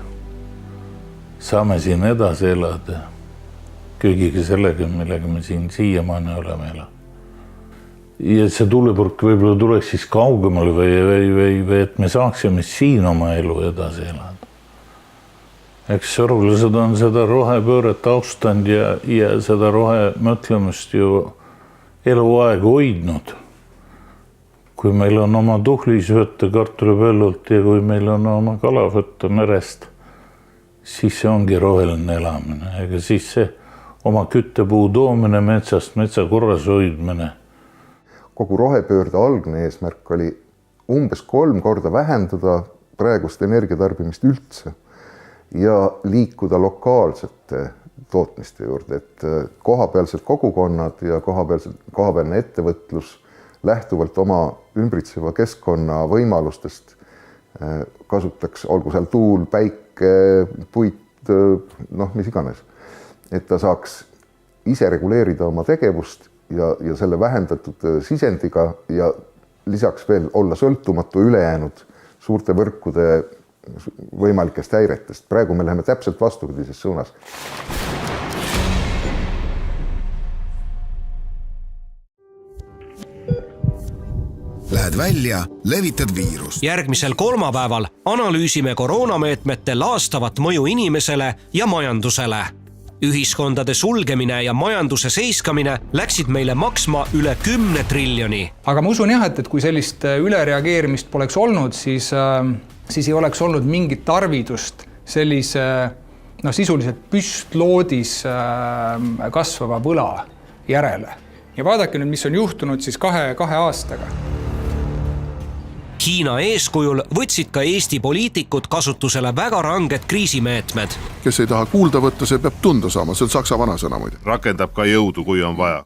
S7: saame siin edasi elada kõigiga sellega, millega me siin siiamaani oleme elanud. Ja see tuulepark võib-olla tuleks siis kaugemale või et me saaksime siin oma elu edasi elada. Eks sorulased on seda rohepööret austanud ja seda rohemõtlemist ju eluaeg hoidnud. Kui meil on oma tuhlis võtta kartulipellult ja kui meil on oma kala võtta merest, siis see ongi roheline elamine. Ega siis see oma küttepuu toomine metsast, metsa korras hoidmine.
S15: Kogu rohepöörde algne eesmärk oli umbes 3 korda vähendada praegust energiatarbimist üldse ja liikuda lokaalsete tootmiste juurde, et kohapealsed kogukonnad ja kohapealne ettevõtlus lähtuvalt oma ümbritseva keskkonna võimalustest kasutaks, olgu seal tuul, päike, puit, mis iganes, et ta saaks ise reguleerida oma tegevust ja selle vähendatud sisendiga ja lisaks veel olla sõltumatu ülejäänud suurte võrkude võimalikest häiretest. Praegu me läheme täpselt vastupidises suunas.
S11: Lähed välja, levitad viirust.
S2: Järgmisel kolmapäeval analüüsime koroonameetmete laastavat mõju inimesele ja majandusele. Ühiskondade sulgemine ja majanduse seiskamine läksid meile maksma üle 10 triljoni.
S12: Aga ma usun jah, et kui sellist ülereageerimist poleks olnud, siis ei oleks olnud mingit tarvidust sellise sisuliselt püstloodis kasvava võla järele. Ja vaadake nüüd, mis on juhtunud siis kahe aastaga.
S2: Hiina eeskujul võtsid ka Eesti poliitikud kasutusele väga ranged kriisimeetmed.
S13: Kes ei taha kuulda võtta, see peab tunda saama, see on saksa vanasõna muide.
S19: Rakendab ka jõudu, kui on vaja.